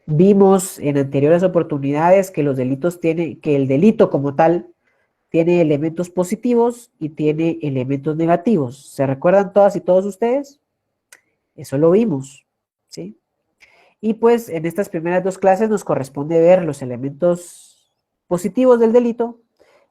vimos en anteriores oportunidades que que el delito como tal tiene elementos positivos y tiene elementos negativos. ¿Se recuerdan todas y todos ustedes? Eso lo vimos, ¿sí? Y pues en estas primeras dos clases nos corresponde ver los elementos positivos del delito.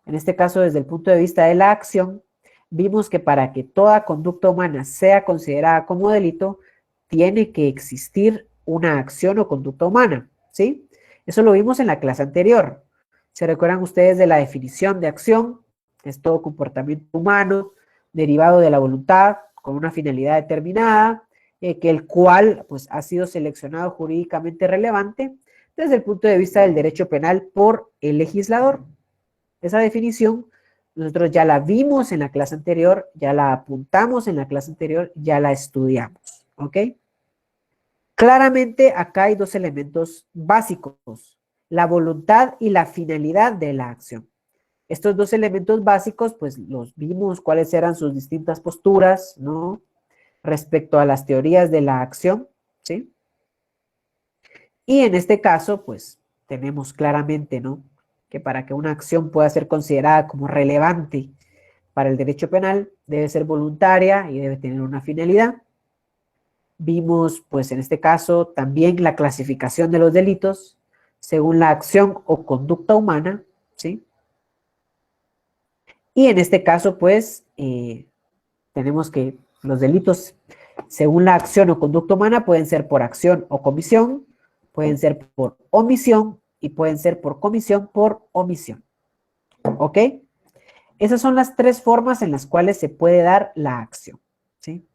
En este caso, desde el punto de vista de la acción, vimos que para que toda conducta humana sea considerada como delito, tiene que existir una acción o conducta humana, ¿sí? Eso lo vimos en la clase anterior. ¿Se recuerdan ustedes de la definición de acción? Es todo comportamiento humano derivado de la voluntad con una finalidad determinada, que el cual pues, ha sido seleccionado jurídicamente relevante desde el punto de vista del derecho penal por el legislador. Esa definición nosotros ya la vimos en la clase anterior, ya la apuntamos en la clase anterior, ya la estudiamos, ¿ok? Claramente acá hay dos elementos básicos, la voluntad y la finalidad de la acción. Estos dos elementos básicos, pues los vimos cuáles eran sus distintas posturas, ¿no? Respecto a las teorías de la acción, ¿sí? Y en este caso, pues tenemos claramente, ¿no? Que para que una acción pueda ser considerada como relevante para el derecho penal, debe ser voluntaria y debe tener una finalidad. Vimos, pues en este caso, también la clasificación de los delitos según la acción o conducta humana, ¿sí? Y en este caso, pues, tenemos que los delitos, según la acción o conducta humana, pueden ser por acción o comisión, pueden ser por omisión y pueden ser por comisión por omisión. ¿Ok? Esas son las tres formas en las cuales se puede dar la acción. ¿Sí?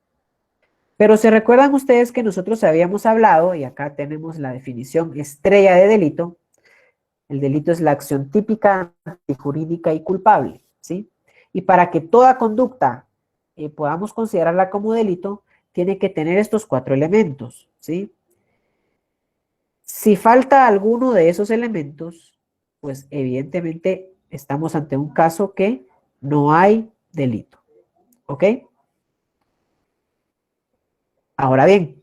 Pero se recuerdan ustedes que nosotros habíamos hablado, y acá tenemos la definición estrella de delito. El delito es la acción típica, antijurídica y culpable. ¿Sí? Y para que toda conducta podamos considerarla como delito, tiene que tener estos cuatro elementos, ¿sí? Si falta alguno de esos elementos, pues evidentemente estamos ante un caso que no hay delito, ¿ok? Ahora bien,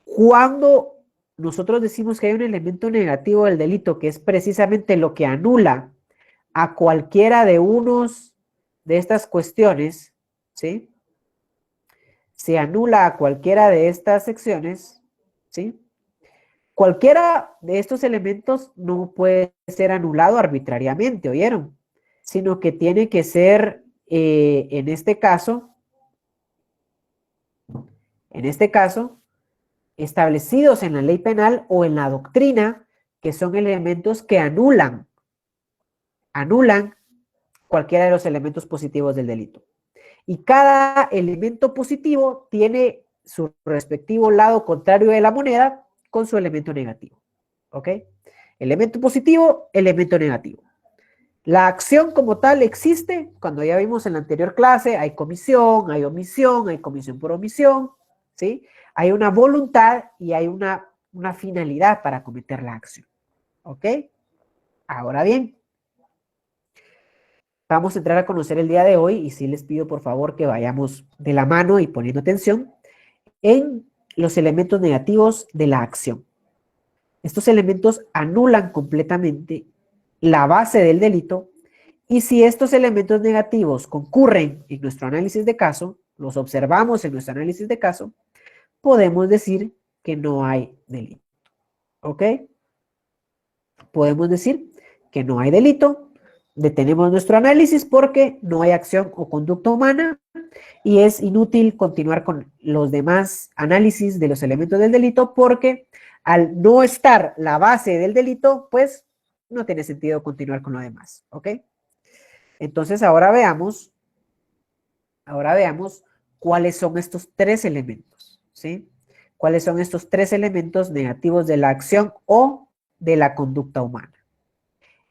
cuando nosotros decimos que hay un elemento negativo del delito, que es precisamente lo que anula a cualquiera de unos de estas cuestiones, ¿sí? Se anula a cualquiera de estas secciones, ¿sí? Cualquiera de estos elementos no puede ser anulado arbitrariamente, ¿oyeron? Sino que tiene que ser, en este caso, establecidos en la ley penal o en la doctrina, que son elementos que anulan cualquiera de los elementos positivos del delito. Y cada elemento positivo tiene su respectivo lado contrario de la moneda con su elemento negativo. ¿Ok? Elemento positivo, elemento negativo. La acción como tal existe, cuando ya vimos en la anterior clase, hay comisión, hay omisión, hay comisión por omisión, ¿sí? Hay una voluntad y hay una finalidad para cometer la acción. ¿Ok? Ahora bien, vamos a entrar a conocer el día de hoy y sí les pido por favor que vayamos de la mano y poniendo atención en los elementos negativos de la acción. Estos elementos anulan completamente la base del delito y si estos elementos negativos concurren en nuestro análisis de caso, los observamos en nuestro análisis de caso, podemos decir que no hay delito. ¿Ok? Podemos decir que no hay delito, detenemos nuestro análisis porque no hay acción o conducta humana y es inútil continuar con los demás análisis de los elementos del delito porque al no estar la base del delito, pues no tiene sentido continuar con lo demás, ¿ok? Entonces ahora veamos cuáles son estos tres elementos, ¿sí? ¿Cuáles son estos tres elementos negativos de la acción o de la conducta humana?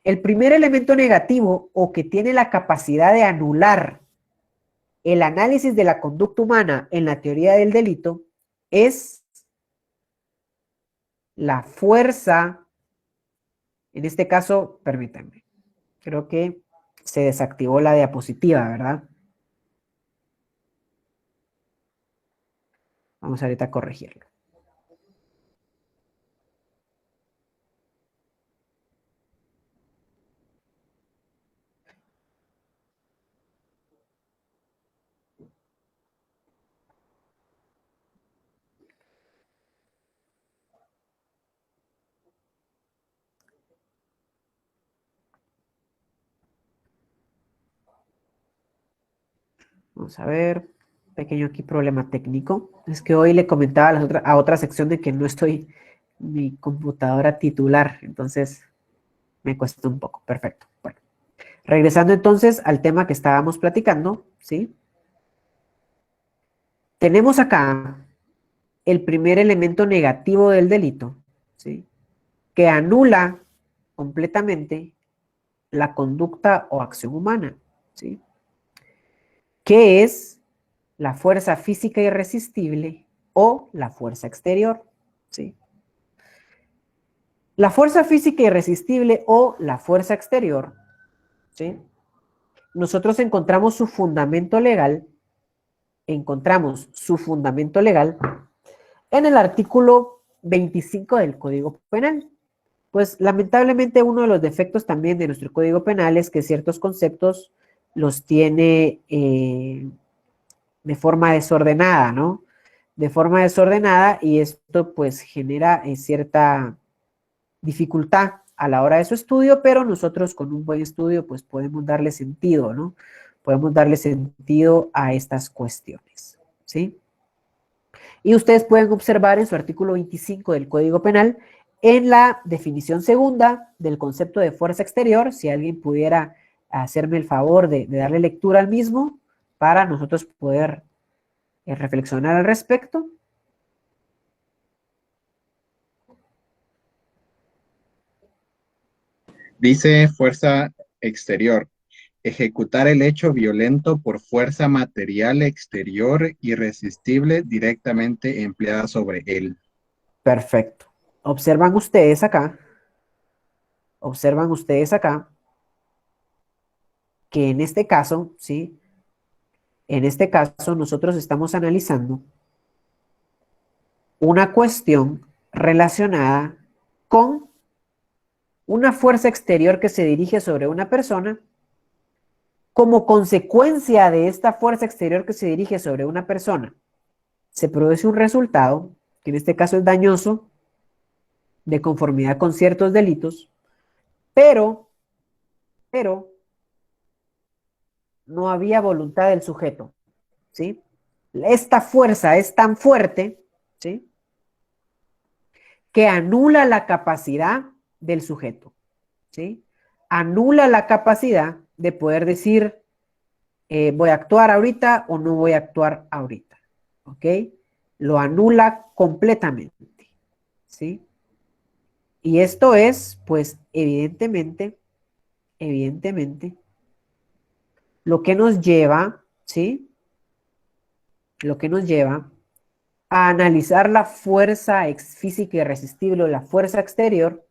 El primer elemento negativo o que tiene la capacidad de anular el análisis de la conducta humana en la teoría del delito es la fuerza, en este caso, permítanme, creo que se desactivó la diapositiva, ¿verdad? Vamos ahorita a corregirlo. Vamos a ver. Pequeño aquí problema técnico. Es que hoy le comentaba a otra sección de que no estoy en mi computadora titular. Entonces me cuesta un poco. Perfecto. Bueno. Regresando entonces al tema que estábamos platicando, ¿sí? Tenemos acá el primer elemento negativo del delito, ¿sí? Que anula completamente la conducta o acción humana, ¿sí? Que es la fuerza física irresistible o la fuerza exterior, ¿sí? La fuerza física irresistible o la fuerza exterior, ¿sí? Nosotros encontramos su fundamento legal en el artículo 25 del Código Penal. Pues lamentablemente uno de los defectos también de nuestro Código Penal es que ciertos conceptos los tiene de forma desordenada, ¿no? De forma desordenada y esto pues genera cierta dificultad a la hora de su estudio, pero nosotros con un buen estudio pues podemos darle sentido, ¿no? Podemos darle sentido a estas cuestiones, ¿sí? Y ustedes pueden observar en su artículo 25 del Código Penal, en la definición segunda del concepto de fuerza exterior, si alguien pudiera hacerme el favor de darle lectura al mismo para nosotros poder reflexionar al respecto. Dice fuerza exterior. Ejecutar el hecho violento por fuerza material exterior irresistible directamente empleada sobre él. Perfecto. Observan ustedes acá que en este caso, ¿sí? En este caso nosotros estamos analizando una cuestión relacionada con una fuerza exterior que se dirige sobre una persona. Como consecuencia de esta fuerza exterior que se dirige sobre una persona, se produce un resultado, que en este caso es dañoso, de conformidad con ciertos delitos, pero, pero no había voluntad del sujeto, ¿sí? Esta fuerza es tan fuerte, ¿sí? Que anula la capacidad del sujeto, ¿sí? Anula la capacidad de poder decir, voy a actuar ahorita o no voy a actuar ahorita, ¿ok? Lo anula completamente, ¿sí? Y esto es, pues, evidentemente, lo que nos lleva, ¿sí? Lo que nos lleva a analizar la fuerza física irresistible o la fuerza exterior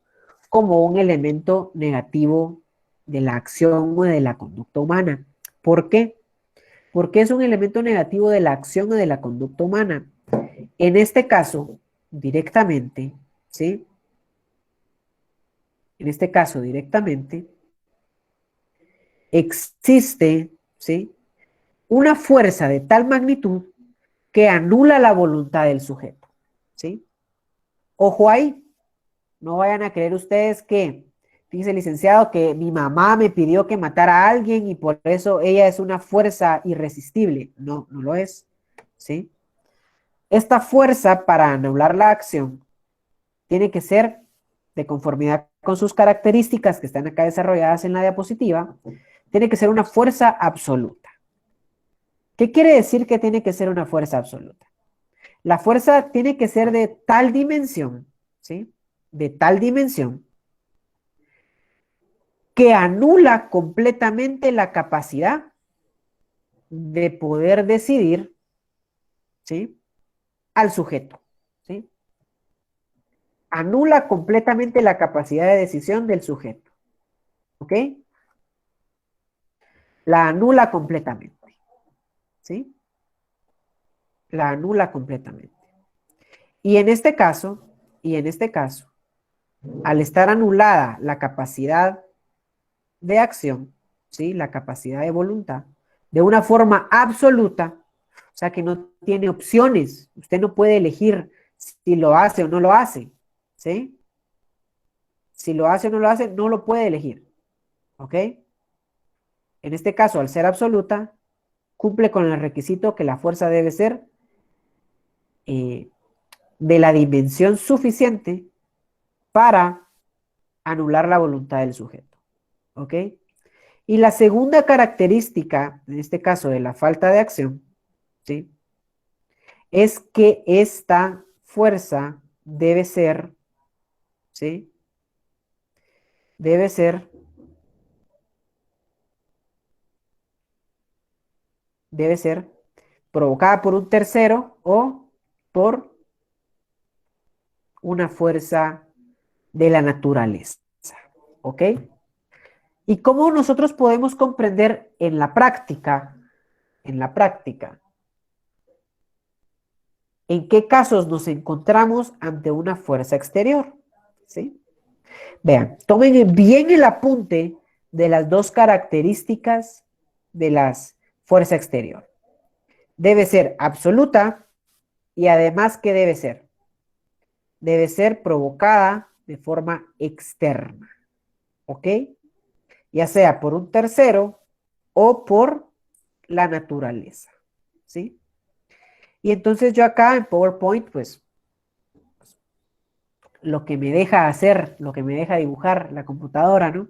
como un elemento negativo de la acción o de la conducta humana. ¿Por qué? Porque es un elemento negativo de la acción o de la conducta humana. En este caso, directamente, ¿sí? En este caso, directamente, existe, ¿sí? Una fuerza de tal magnitud que anula la voluntad del sujeto, ¿sí? Ojo ahí, no vayan a creer ustedes que, fíjense licenciado, que mi mamá me pidió que matara a alguien y por eso ella es una fuerza irresistible. No, no lo es, ¿sí? Esta fuerza para anular la acción tiene que ser de conformidad con sus características que están acá desarrolladas en la diapositiva, tiene que ser una fuerza absoluta. ¿Qué quiere decir que tiene que ser una fuerza absoluta? La fuerza tiene que ser de tal dimensión, ¿sí? De tal dimensión que anula completamente la capacidad de poder decidir, ¿sí? Al sujeto, ¿sí? Anula completamente la capacidad de decisión del sujeto, ¿ok? La anula completamente, ¿sí? La anula completamente. Y en este caso, al estar anulada la capacidad de acción, ¿sí? La capacidad de voluntad, de una forma absoluta, o sea que no tiene opciones, usted no puede elegir si lo hace o no lo hace, ¿sí? Si lo hace o no lo hace, no lo puede elegir, ¿ok? En este caso, al ser absoluta, cumple con el requisito que la fuerza debe ser eh, de la dimensión suficiente para anular la voluntad del sujeto, ¿ok? Y la segunda característica, en este caso de la falta de acción, ¿sí? Es que esta fuerza debe ser, ¿sí? Debe ser provocada por un tercero o por una fuerza de la naturaleza, ¿ok? ¿Y cómo nosotros podemos comprender en qué casos nos encontramos ante una fuerza exterior? ¿Sí? Vean, tomen bien el apunte de las dos características de la fuerza exterior. Debe ser absoluta y además, ¿qué debe ser? Debe ser provocada de forma externa, ¿ok? Ya sea por un tercero o por la naturaleza, ¿sí? Y entonces yo acá en PowerPoint, pues, lo que me deja hacer, lo que me deja dibujar la computadora, ¿no?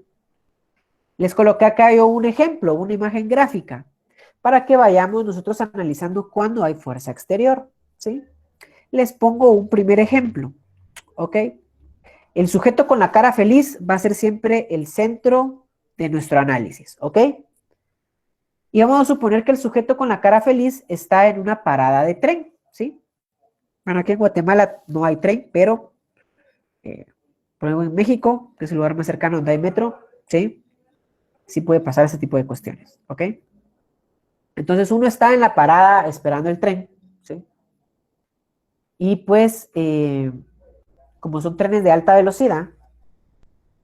Les coloqué acá yo un ejemplo, una imagen gráfica, para que vayamos nosotros analizando cuándo hay fuerza exterior, ¿sí? Les pongo un primer ejemplo, ¿ok? El sujeto con la cara feliz va a ser siempre el centro de nuestro análisis, ¿ok? Y vamos a suponer que el sujeto con la cara feliz está en una parada de tren, ¿sí? Bueno, aquí en Guatemala no hay tren, pero por ejemplo en México, que es el lugar más cercano donde hay metro, ¿sí? Sí puede pasar ese tipo de cuestiones, ¿ok? Entonces uno está en la parada esperando el tren, ¿sí? Y pues, como son trenes de alta velocidad,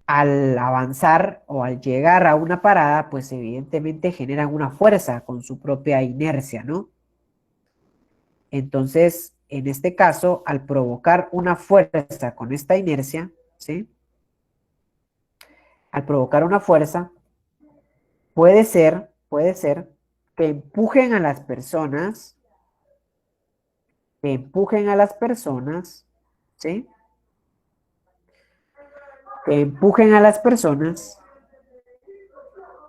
al avanzar o al llegar a una parada, pues evidentemente generan una fuerza con su propia inercia, ¿no? Entonces, en este caso, al provocar una fuerza con esta inercia, ¿sí? Al provocar una fuerza, puede ser que empujen a las personas, ¿sí? Que empujen a las personas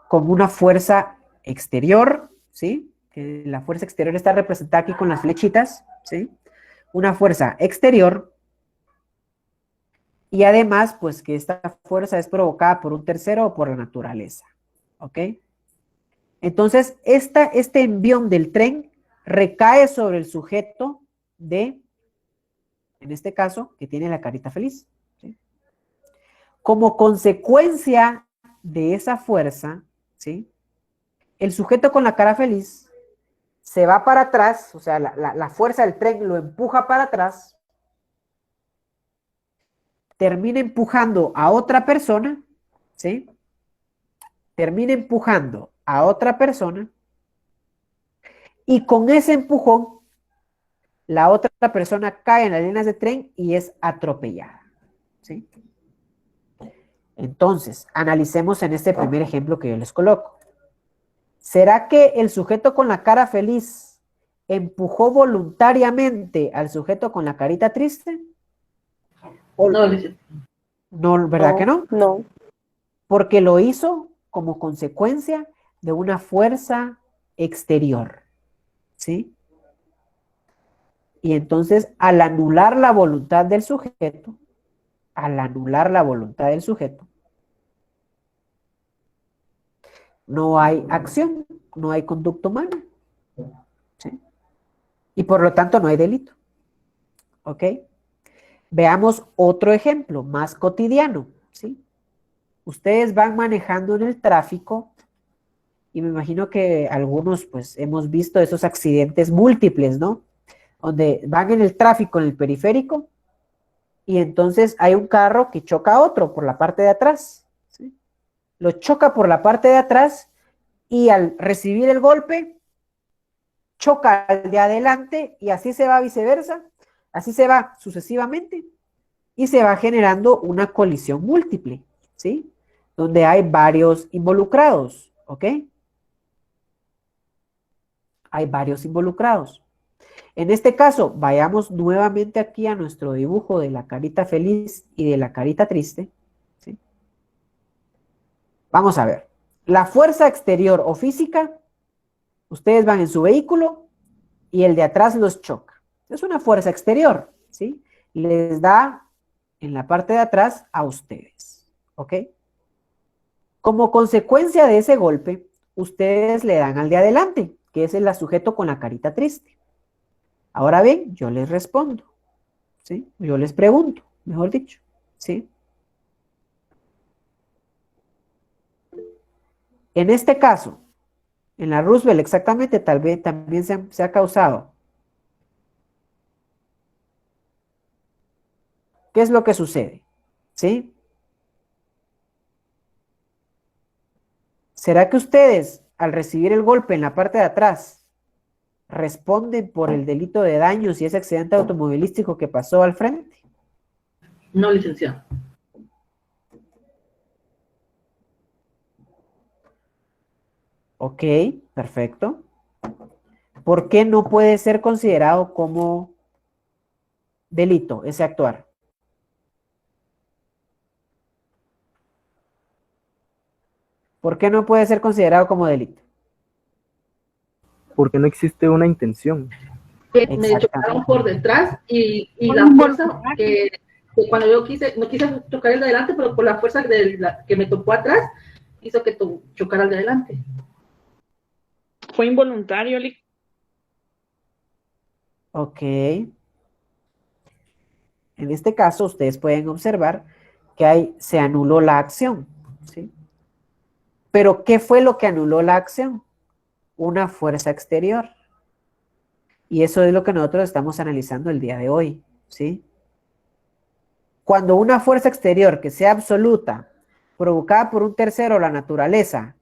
como una fuerza exterior, ¿sí? Que la fuerza exterior está representada aquí con las flechitas, ¿sí? Una fuerza exterior y además, pues que esta fuerza es provocada por un tercero o por la naturaleza, ¿ok? Entonces, este envión del tren recae sobre el sujeto de, en este caso, que tiene la carita feliz, ¿sí? Como consecuencia de esa fuerza, ¿sí? El sujeto con la cara feliz se va para atrás, o sea, la fuerza del tren lo empuja para atrás, termina empujando a otra persona, ¿sí? Termina empujando a otra persona y con ese empujón, la otra persona cae en las líneas de tren y es atropellada, ¿sí? Entonces, analicemos en este primer ejemplo que yo les coloco. ¿Será que el sujeto con la cara feliz empujó voluntariamente al sujeto con la carita triste? ¿O No, Luis. no, verdad que No, no? no. Porque lo hizo como consecuencia de una fuerza exterior, ¿sí? Y entonces, al anular la voluntad del sujeto, no hay acción, no hay conducta humana, ¿sí? Y por lo tanto no hay delito, ¿ok? Veamos otro ejemplo más cotidiano, ¿sí? Ustedes van manejando en el tráfico y me imagino que algunos pues hemos visto esos accidentes múltiples, ¿no? donde van en el tráfico, en el periférico, y entonces hay un carro que choca a otro por la parte de atrás, ¿sí? Lo choca por la parte de atrás y al recibir el golpe, choca al de adelante y así se va viceversa, así se va sucesivamente y se va generando una colisión múltiple, ¿sí? Donde hay varios involucrados, ¿ok? Hay varios involucrados. En este caso, vayamos nuevamente aquí a nuestro dibujo de la carita feliz y de la carita triste, ¿sí? Vamos a ver. La fuerza exterior o física, ustedes van en su vehículo y el de atrás los choca. Es una fuerza exterior, ¿sí? Les da en la parte de atrás a ustedes, ¿ok? Como consecuencia de ese golpe, ustedes le dan al de adelante, que es el sujeto con la carita triste. Ahora bien, yo les respondo, ¿sí? Yo les pregunto, mejor dicho, ¿sí? En este caso, en la Roosevelt exactamente, tal vez también se ha causado. ¿Qué es lo que sucede? ¿Sí? ¿Será que ustedes, al recibir el golpe en la parte de atrás, responden por el delito de daños y ese accidente automovilístico que pasó al frente? No, licenciado. Ok, perfecto. ¿Por qué no puede ser considerado como delito ese actuar? ¿Por qué no puede ser considerado como delito? Porque no existe una intención. Que me chocaron por detrás y la fuerza que cuando yo no quise chocar el de adelante, pero por la fuerza que me tocó atrás, hizo que chocara el de adelante. Fue involuntario, Ok. En este caso, ustedes pueden observar que se anuló la acción, ¿sí? Pero, ¿qué fue lo que anuló la acción? Una fuerza exterior. Y eso es lo que nosotros estamos analizando el día de hoy, ¿sí? Cuando una fuerza exterior que sea absoluta, provocada por un tercero o la naturaleza,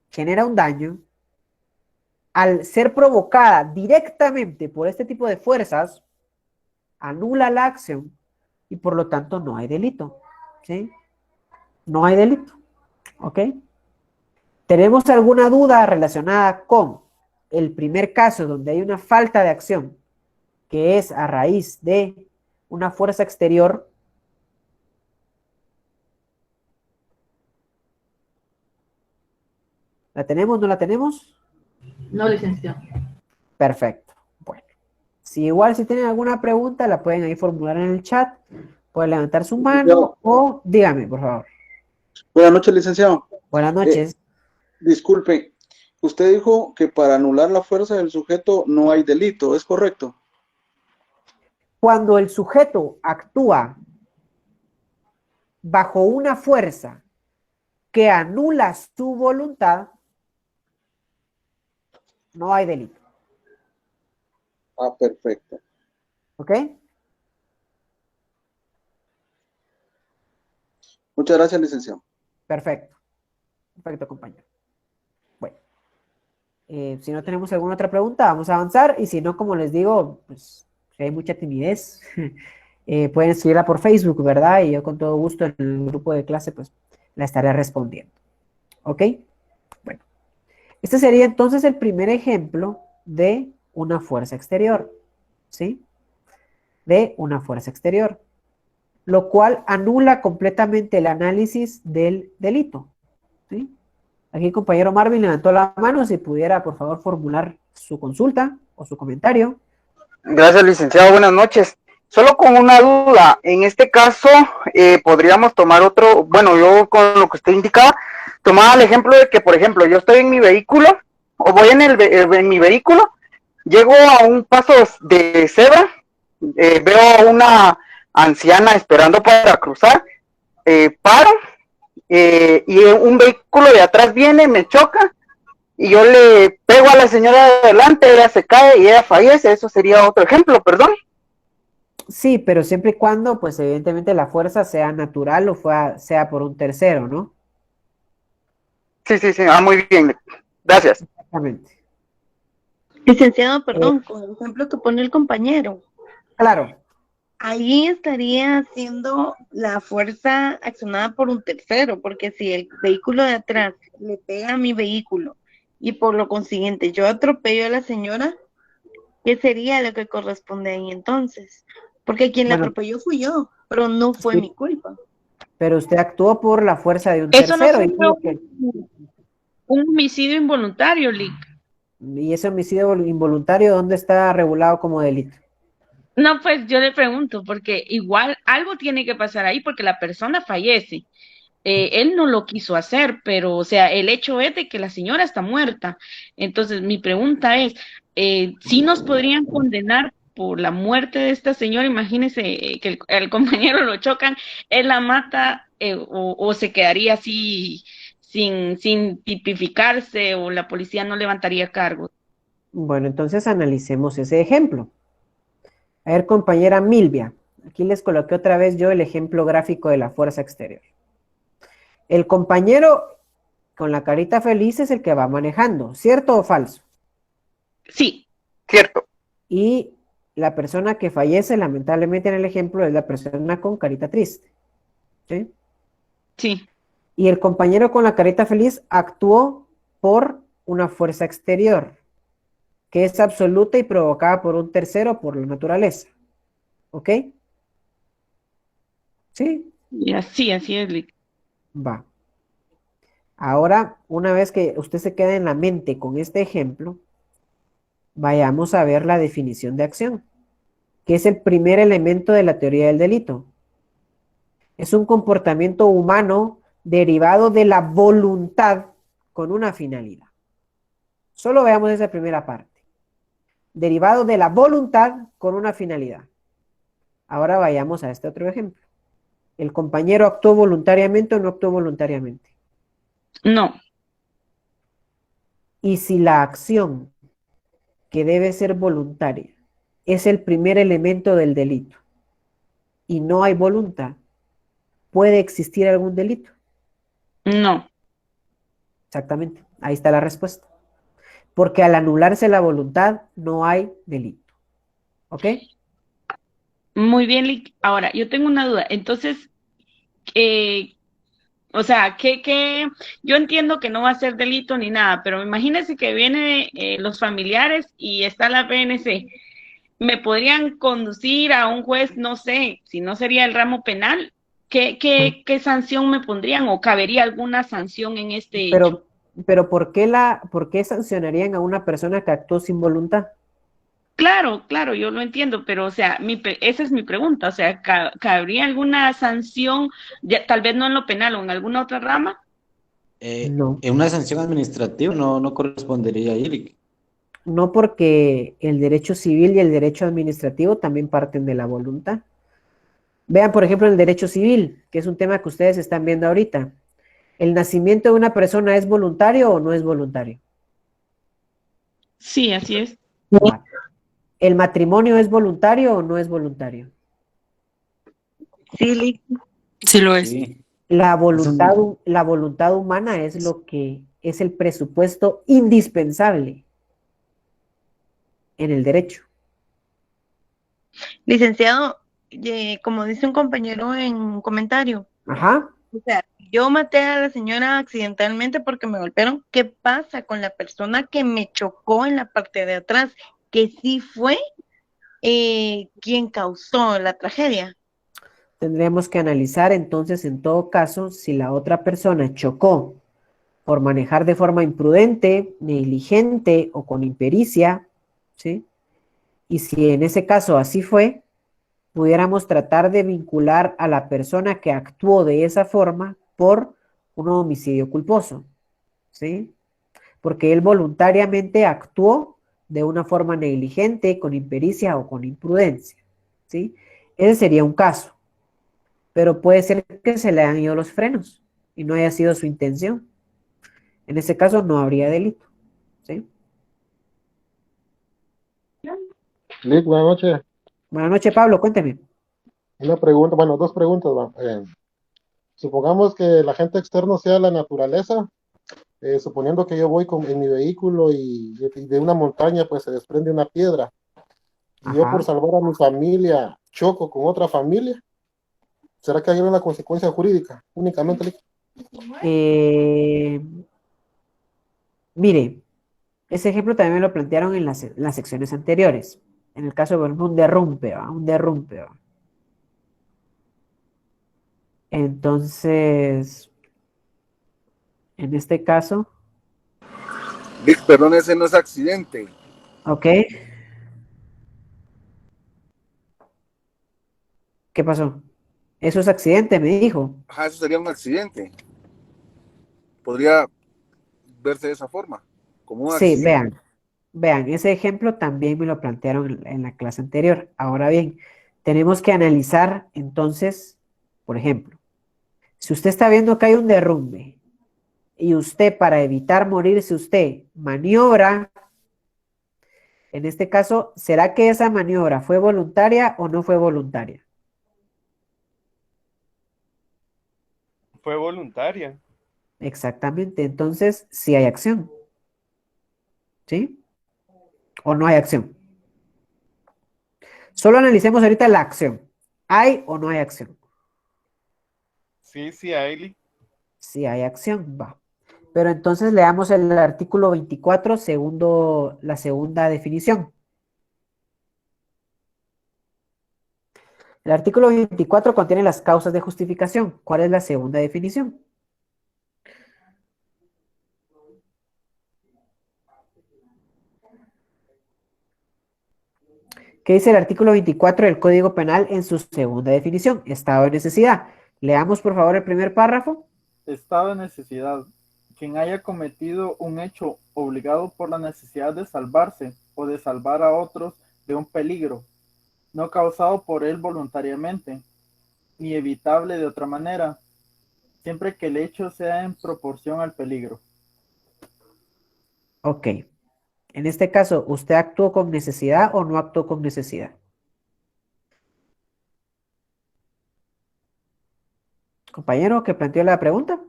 genera un daño, al ser provocada directamente por este tipo de fuerzas, anula la acción y por lo tanto no hay delito, ¿sí? No hay delito, ¿ok? ¿Tenemos alguna duda relacionada con el primer caso donde hay una falta de acción que es a raíz de una fuerza exterior? ¿La tenemos? ¿No la tenemos? No, licenciado. Perfecto. Bueno, si tienen alguna pregunta, la pueden ahí formular en el chat. Pueden levantar su mano o dígame, por favor. Buenas noches, licenciado. Buenas noches. Disculpe, usted dijo que para anular la fuerza del sujeto no hay delito, ¿es correcto? Cuando el sujeto actúa bajo una fuerza que anula su voluntad, no hay delito. Ah, perfecto. ¿Ok? Muchas gracias, licenciado. Perfecto. Perfecto, compañero. Bueno, si no tenemos alguna otra pregunta, vamos a avanzar. Y si no, como les digo, pues si hay mucha timidez, pueden escribirla por Facebook, ¿verdad? Y yo con todo gusto en el grupo de clase, pues la estaré respondiendo. ¿Ok? Bueno, este sería entonces el primer ejemplo de una fuerza exterior. ¿Sí? De una fuerza exterior, lo cual anula completamente el análisis del delito, ¿sí? Aquí el compañero Marvin levantó la mano, si pudiera por favor formular su consulta o su comentario. Gracias, licenciado, buenas noches. Solo con una duda, en este caso podríamos tomar otro, bueno, yo con lo que usted indicaba, tomaba el ejemplo de que, por ejemplo, yo estoy en mi vehículo, o voy en mi vehículo, llego a un paso de cebra, veo a una anciana esperando para cruzar, paro, y un vehículo de atrás viene, me choca, y yo le pego a la señora de adelante, ella se cae y ella fallece, eso sería otro ejemplo, perdón. Sí, pero siempre y cuando, pues evidentemente la fuerza sea natural o sea por un tercero, ¿no? Sí, muy bien, gracias. Exactamente. Licenciado, perdón, con el ejemplo que pone el compañero, Claro, ahí estaría siendo la fuerza accionada por un tercero, porque si el vehículo de atrás le pega a mi vehículo y por lo consiguiente yo atropello a la señora, ¿qué sería lo que corresponde ahí entonces? Porque quien la bueno, atropelló fui yo, pero no fue mi sí, culpa. pero usted actuó por la fuerza de un Eso no tercero sería un homicidio involuntario, Lick. y ese homicidio involuntario, ¿dónde está regulado como delito? No, pues yo le pregunto, porque igual algo tiene que pasar ahí porque la persona fallece. Él no lo quiso hacer, pero, o sea, el hecho es de que la señora está muerta. Entonces, mi pregunta es, ¿sí nos podrían condenar por la muerte de esta señora? Imagínese que el compañero lo chocan, él la mata, o se quedaría así sin tipificarse, o la policía no levantaría cargos. Bueno, entonces analicemos ese ejemplo. A ver, compañera Milvia, aquí les coloqué otra vez yo el ejemplo gráfico de la fuerza exterior. El compañero con la carita feliz es el que va manejando, ¿cierto o falso? Sí, Cierto. Y la persona que fallece, lamentablemente en el ejemplo, es la persona con carita triste. ¿Sí? sí, Y el compañero con la carita feliz actuó por una fuerza exterior, que es absoluta y provocada por un tercero por la naturaleza. ¿Ok? ¿Sí? y así es, Lick. Va. Ahora, una vez que usted se queda en la mente con este ejemplo, vayamos a ver la definición de acción, que es el primer elemento de la teoría del delito. Es un comportamiento humano derivado de la voluntad con una finalidad. Solo veamos esa primera parte. Derivado de la voluntad con una finalidad. Ahora vayamos a este otro ejemplo. ¿El compañero actuó voluntariamente o no actuó voluntariamente? No, Y si la acción, que debe ser voluntaria, es el primer elemento del delito y no hay voluntad, ¿puede existir algún delito? no. Exactamente, ahí está la respuesta. Porque al anularse la voluntad no hay delito. ¿Ok? Muy bien, Lick. Ahora, yo tengo una duda. Entonces, eh, o sea, yo entiendo que no va a ser delito ni nada, pero imagínese que vienen los familiares y está la PNC. ¿Me podrían conducir a un juez, no sé, si no sería el ramo penal? ¿Qué sanción me pondrían o cabería alguna sanción en este hecho? Pero ¿por qué sancionarían a una persona que actuó sin voluntad? Claro, yo lo entiendo, pero o sea, esa es mi pregunta, o sea, ¿cabría alguna sanción, tal vez no en lo penal o en alguna otra rama? No, En una sanción administrativa no correspondería ir. no porque el derecho civil y el derecho administrativo también parten de la voluntad. Vean, por ejemplo, el derecho civil, que es un tema que ustedes están viendo ahorita. ¿El nacimiento de una persona es voluntario o no es voluntario? Sí, así es. Vale. ¿El matrimonio es voluntario o no es voluntario? Sí, Lick. Sí lo es. Sí. La Es un- voluntad humana es lo que es el presupuesto indispensable en el derecho. Licenciado, como dice un compañero en un comentario, Ajá. o sea, yo maté a la señora accidentalmente porque me golpearon. ¿Qué pasa con la persona que me chocó en la parte de atrás? Que sí fue quien causó la tragedia. Tendríamos que analizar entonces en todo caso si la otra persona chocó por manejar de forma imprudente, negligente o con impericia, ¿sí? Y si en ese caso así fue, pudiéramos tratar de vincular a la persona que actuó de esa forma por un homicidio culposo, ¿sí? Porque él voluntariamente actuó de una forma negligente, con impericia o con imprudencia, ¿sí? Ese sería un caso, pero puede ser que se le hayan ido los frenos y no haya sido su intención. En ese caso no habría delito. ¿sí? Lick, buenas noches. Buenas noches, Pablo, cuénteme. Una pregunta, bueno, dos preguntas. Va. Supongamos que el agente externo sea la naturaleza, suponiendo que yo voy en mi vehículo y de una montaña pues se desprende una piedra. Y yo por Ajá. salvar a mi familia choco con otra familia. ¿Será que hay una consecuencia jurídica únicamente, Lick? Eh, Mire, ese ejemplo también me lo plantearon en las secciones anteriores. En el caso de, por ejemplo, un derrumbe, ¿va? Un derrumbe, ¿va? Entonces, en este caso, Vic, perdón, ese no es accidente. ok, ¿qué pasó? Eso es accidente, me dijo. Ajá, eso sería un accidente. Podría verse de esa forma, como un Sí, accidente. vean, ese ejemplo también me lo plantearon en la clase anterior. Ahora bien, tenemos que analizar entonces, por ejemplo, si usted está viendo que hay un derrumbe y usted para evitar morirse, usted maniobra, en este caso, ¿será que esa maniobra fue voluntaria o no fue voluntaria? Fue voluntaria. Exactamente, entonces sí hay acción, ¿sí? ¿O no hay acción? Solo analicemos ahorita la acción. ¿Hay o no hay acción? Sí, Ailey. Sí hay acción, va. Pero entonces leamos el artículo 24, la segunda definición. El artículo 24 contiene las causas de justificación. ¿Cuál es la segunda definición? ¿Qué dice el artículo 24 del Código Penal en su segunda definición? Estado de necesidad. Leamos por favor el primer párrafo. Estado de necesidad. Quien haya cometido un hecho obligado por la necesidad de salvarse o de salvar a otros de un peligro, no causado por él voluntariamente, ni evitable de otra manera, siempre que el hecho sea en proporción al peligro. Ok. En este caso, ¿usted actuó con necesidad o no actuó con necesidad? Compañero que planteó la pregunta.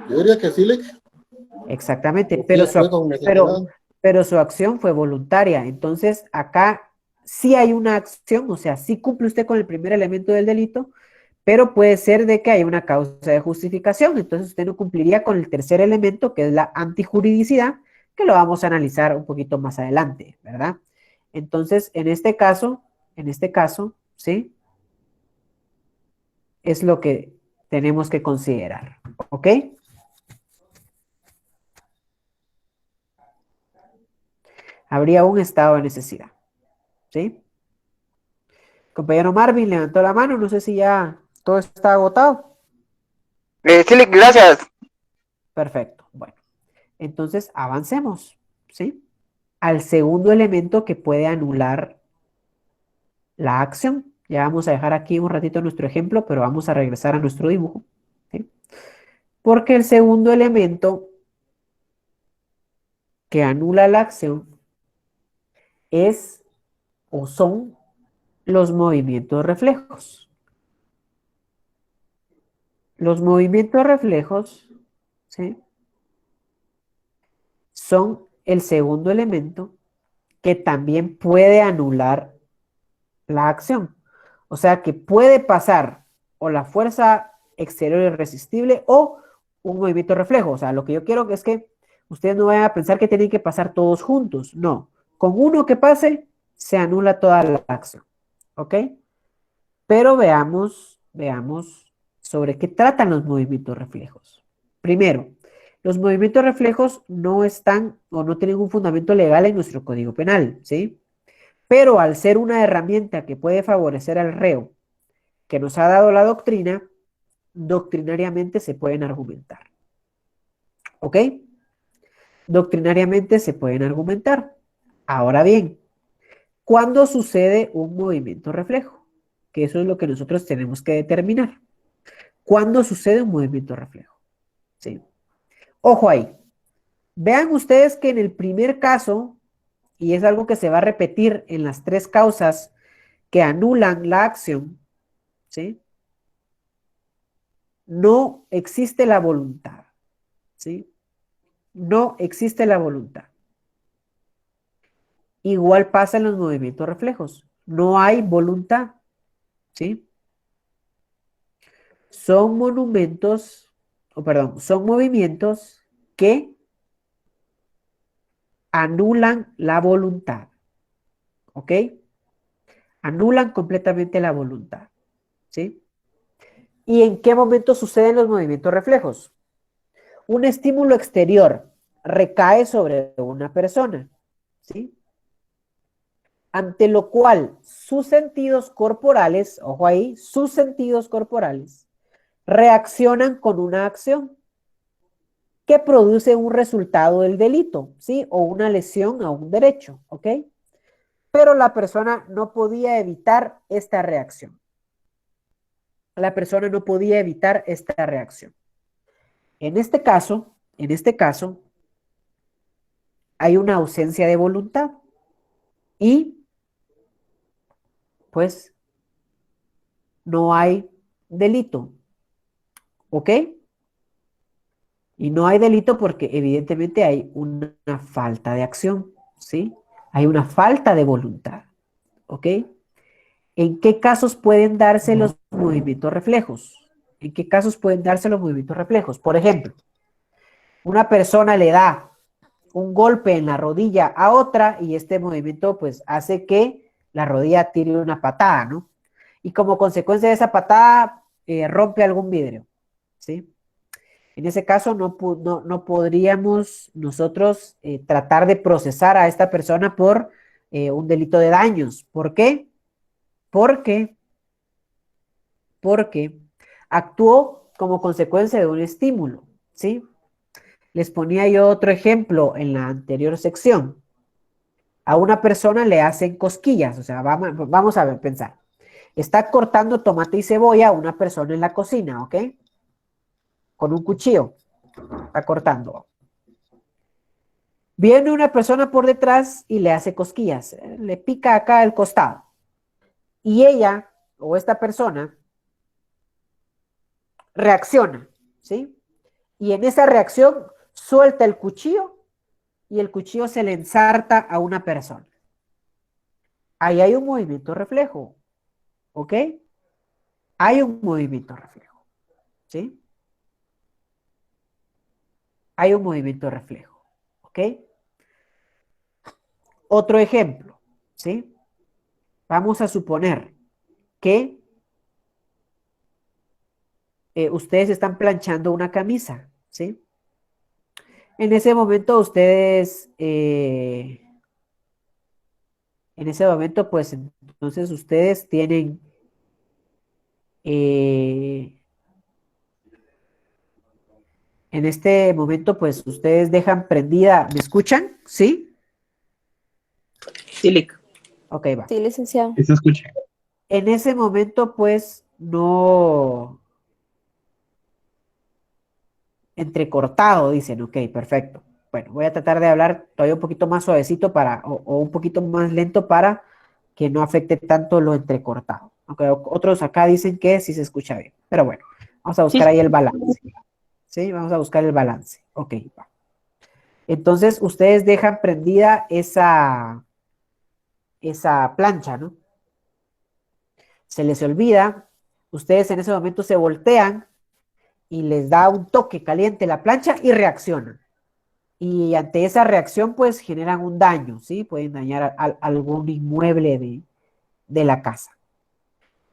Yo diría que sí, Lick. Exactamente, Sí, fue con necesidad. pero su acción fue voluntaria. Entonces, acá sí hay una acción, o sea, sí cumple usted con el primer elemento del delito, pero puede ser de que haya una causa de justificación. Entonces, usted no cumpliría con el tercer elemento, que es la antijuridicidad, que lo vamos a analizar un poquito más adelante, ¿verdad? Entonces, en este caso, ¿sí? Es lo que tenemos que considerar, ¿ok? Habría un estado de necesidad, ¿sí? Compañero Marvin levantó la mano, no sé si ya todo está agotado. Sí, Lick, gracias. Perfecto, bueno, entonces avancemos, ¿sí? Al segundo elemento que puede anular la acción. Ya vamos a dejar aquí un ratito nuestro ejemplo, pero vamos a regresar a nuestro dibujo, ¿sí? Porque el segundo elemento que anula la acción es o son los movimientos reflejos. Los movimientos reflejos, ¿sí? Son el segundo elemento que también puede anular la acción. O sea que puede pasar o la fuerza exterior irresistible o un movimiento reflejo. O sea, lo que yo quiero es que ustedes no vayan a pensar que tienen que pasar todos juntos. No. Con uno que pase, se anula toda la acción. ¿Ok? Pero veamos sobre qué tratan los movimientos reflejos. Primero, los movimientos reflejos no están o no tienen un fundamento legal en nuestro Código Penal, ¿sí? Pero al ser una herramienta que puede favorecer al reo que nos ha dado la doctrina, doctrinariamente se pueden argumentar. ¿Ok? Doctrinariamente se pueden argumentar. Ahora bien, ¿cuándo sucede un movimiento reflejo? Que eso es lo que nosotros tenemos que determinar. ¿Cuándo sucede un movimiento reflejo? ¿Sí? Ojo ahí. Vean ustedes que en el primer caso, y es algo que se va a repetir en las tres causas que anulan la acción, ¿sí? No existe la voluntad, ¿sí? No existe la voluntad. Igual pasa en los movimientos reflejos. No hay voluntad, ¿sí? Son son movimientos que anulan la voluntad, ¿ok? Anulan completamente la voluntad, ¿sí? ¿Y en qué momento suceden los movimientos reflejos? Un estímulo exterior recae sobre una persona, ¿sí? Ante lo cual sus sentidos corporales, ojo ahí, sus sentidos corporales reaccionan con una acción que produce un resultado del delito, ¿sí? O una lesión a un derecho, ¿ok? Pero la persona no podía evitar esta reacción. La persona no podía evitar esta reacción. En este caso, hay una ausencia de voluntad y pues no hay delito, ¿ok? Y no hay delito porque evidentemente hay una falta de acción, ¿sí? Hay una falta de voluntad, ¿ok? ¿En qué casos pueden darse los movimientos reflejos? ¿En qué casos pueden darse los movimientos reflejos? Por ejemplo, una persona le da un golpe en la rodilla a otra y este movimiento pues hace que la rodilla tire una patada, ¿no? Y como consecuencia de esa patada rompe algún vidrio, ¿sí? En ese caso no podríamos nosotros tratar de procesar a esta persona por un delito de daños. ¿Por qué? Porque actuó como consecuencia de un estímulo, ¿sí? Les ponía yo otro ejemplo en la anterior sección. A una persona le hacen cosquillas, o sea, vamos a pensar. Está cortando tomate y cebolla a una persona en la cocina, ¿ok? Con un cuchillo. Está cortando. Viene una persona por detrás y le hace cosquillas. Le pica acá al costado. Y ella, o esta persona, reacciona, ¿sí? Y en esa reacción suelta el cuchillo y el cuchillo se le ensarta a una persona. Ahí hay un movimiento reflejo, ¿ok? Hay un movimiento reflejo, ¿sí? Hay un movimiento reflejo, ¿ok? Otro ejemplo, ¿sí? Vamos a suponer que ustedes están planchando una camisa, ¿sí? En ese momento pues entonces ustedes tienen en este momento, pues ustedes dejan prendida, ¿me escuchan? ¿Sí? Sí, Lic. Ok, va. Sí, licenciado. ¿Sí se escucha? En ese momento, pues, no... Entrecortado, dicen, ok, perfecto. Bueno, voy a tratar de hablar todavía un poquito más suavecito o un poquito más lento para que no afecte tanto lo entrecortado. Aunque otros acá dicen que sí se escucha bien. Pero bueno, vamos a buscar ahí el balance. ¿Sí? Vamos a buscar el balance. Ok, va. Entonces, ustedes dejan prendida esa plancha, ¿no? Se les olvida, ustedes en ese momento se voltean y les da un toque caliente la plancha y reaccionan. Y ante esa reacción, pues generan un daño, ¿sí? Pueden dañar algún inmueble de la casa.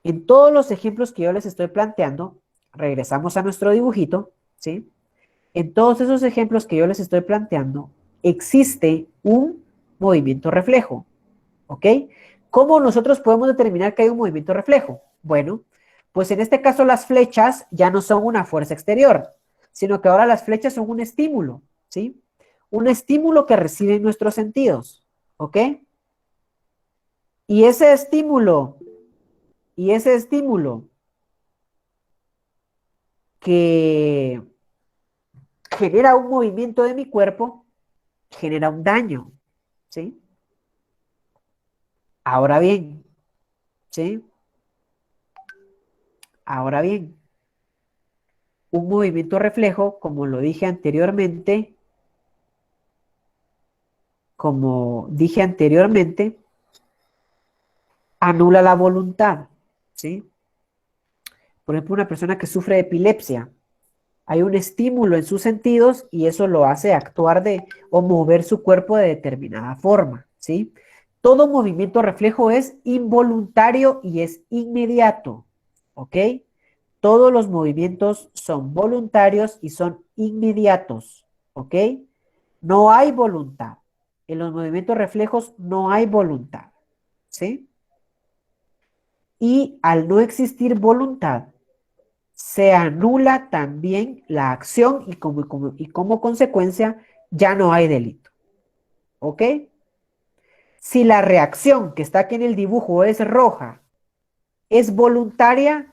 En todos los ejemplos que yo les estoy planteando, regresamos a nuestro dibujito, ¿sí? En todos esos ejemplos que yo les estoy planteando, existe un movimiento reflejo, ¿ok? ¿Cómo nosotros podemos determinar que hay un movimiento reflejo? Bueno, pues en este caso las flechas ya no son una fuerza exterior, sino que ahora las flechas son un estímulo, ¿sí? Un estímulo que reciben nuestros sentidos, ¿ok? Y ese estímulo que genera un movimiento de mi cuerpo, genera un daño, ¿sí? Ahora bien, ¿sí? Ahora bien, un movimiento reflejo, como lo dije anteriormente, anula la voluntad, ¿sí? Por ejemplo, una persona que sufre de epilepsia, hay un estímulo en sus sentidos y eso lo hace actuar o mover su cuerpo de determinada forma, ¿sí? Todo movimiento reflejo es involuntario y es inmediato, ¿ok? Todos los movimientos son voluntarios y son inmediatos, ¿ok? No hay voluntad. En los movimientos reflejos no hay voluntad, ¿sí? Y al no existir voluntad, se anula también la acción y como consecuencia ya no hay delito, ¿ok? Si la reacción que está aquí en el dibujo es roja, es voluntaria,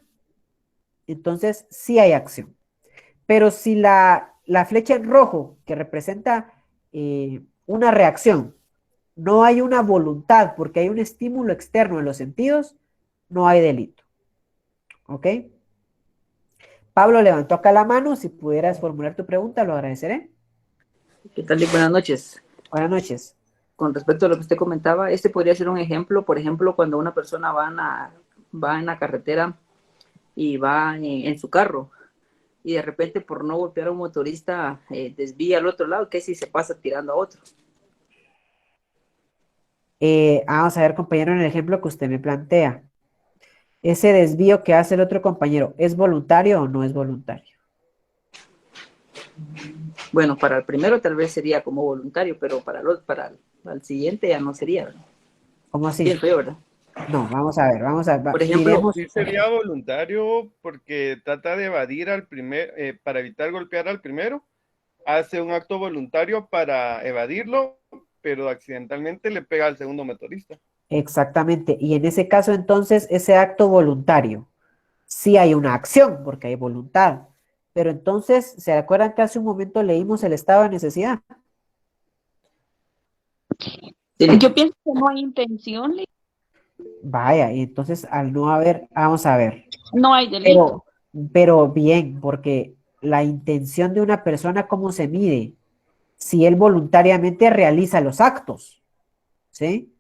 entonces sí hay acción. Pero si la flecha en rojo, que representa una reacción, no hay una voluntad porque hay un estímulo externo en los sentidos, no hay delito. ¿Ok? Pablo levantó acá la mano. Si pudieras formular tu pregunta, lo agradeceré. ¿Qué tal y buenas noches? Buenas noches. Con respecto a lo que usted comentaba, este podría ser un ejemplo, por ejemplo, cuando una persona va en la carretera y va en su carro y de repente por no golpear a un motorista desvía al otro lado, ¿qué si se pasa tirando a otro? Vamos a ver, compañero, en el ejemplo que usted me plantea. Ese desvío que hace el otro compañero, ¿es voluntario o no es voluntario? Bueno, para el primero tal vez sería como voluntario, pero para el siguiente ya no sería, ¿verdad? ¿Cómo así? Siento yo, ¿verdad? No, vamos a ver. Por ejemplo, sí sería voluntario porque trata de evadir para evitar golpear al primero, hace un acto voluntario para evadirlo, pero accidentalmente le pega al segundo motorista. Exactamente. Y en ese caso, entonces, ese acto voluntario, sí hay una acción, porque hay voluntad. Pero entonces, ¿se acuerdan que hace un momento leímos el estado de necesidad? Yo pienso que no hay intención. Vaya, y entonces al no haber, vamos a ver. No hay delito. Pero bien, porque la intención de una persona, ¿cómo se mide? Si él voluntariamente realiza los actos, ¿sí?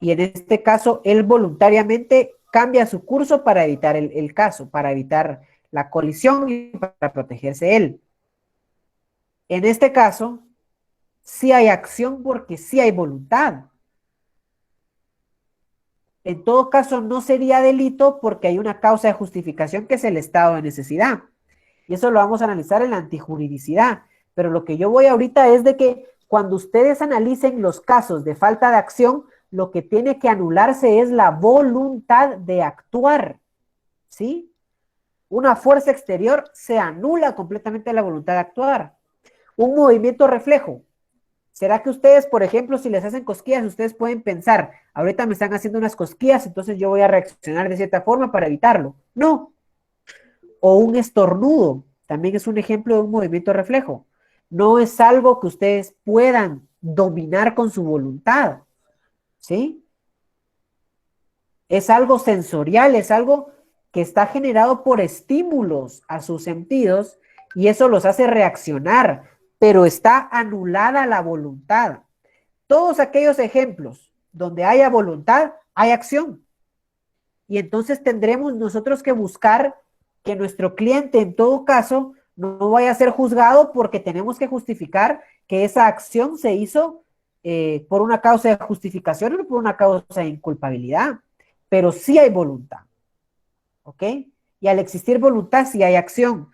Y en este caso, él voluntariamente cambia su curso para evitar el caso, para evitar la colisión y para protegerse él. En este caso, sí hay acción porque sí hay voluntad. En todo caso, no sería delito porque hay una causa de justificación que es el estado de necesidad. Y eso lo vamos a analizar en la antijuridicidad. Pero lo que yo voy ahorita es de que cuando ustedes analicen los casos de falta de acción, lo que tiene que anularse es la voluntad de actuar, ¿sí? Una fuerza exterior se anula completamente la voluntad de actuar. Un movimiento reflejo. ¿Será que ustedes, por ejemplo, si les hacen cosquillas, ustedes pueden pensar, ahorita me están haciendo unas cosquillas, entonces yo voy a reaccionar de cierta forma para evitarlo? No. O un estornudo, también es un ejemplo de un movimiento reflejo. No es algo que ustedes puedan dominar con su voluntad, ¿sí? Es algo sensorial, es algo que está generado por estímulos a sus sentidos y eso los hace reaccionar, pero está anulada la voluntad. Todos aquellos ejemplos donde haya voluntad, hay acción. Y entonces tendremos nosotros que buscar que nuestro cliente, en todo caso, no vaya a ser juzgado porque tenemos que justificar que esa acción se hizo por una causa de justificación o por una causa de inculpabilidad. Pero sí hay voluntad. ¿Ok? Y al existir voluntad, sí hay acción.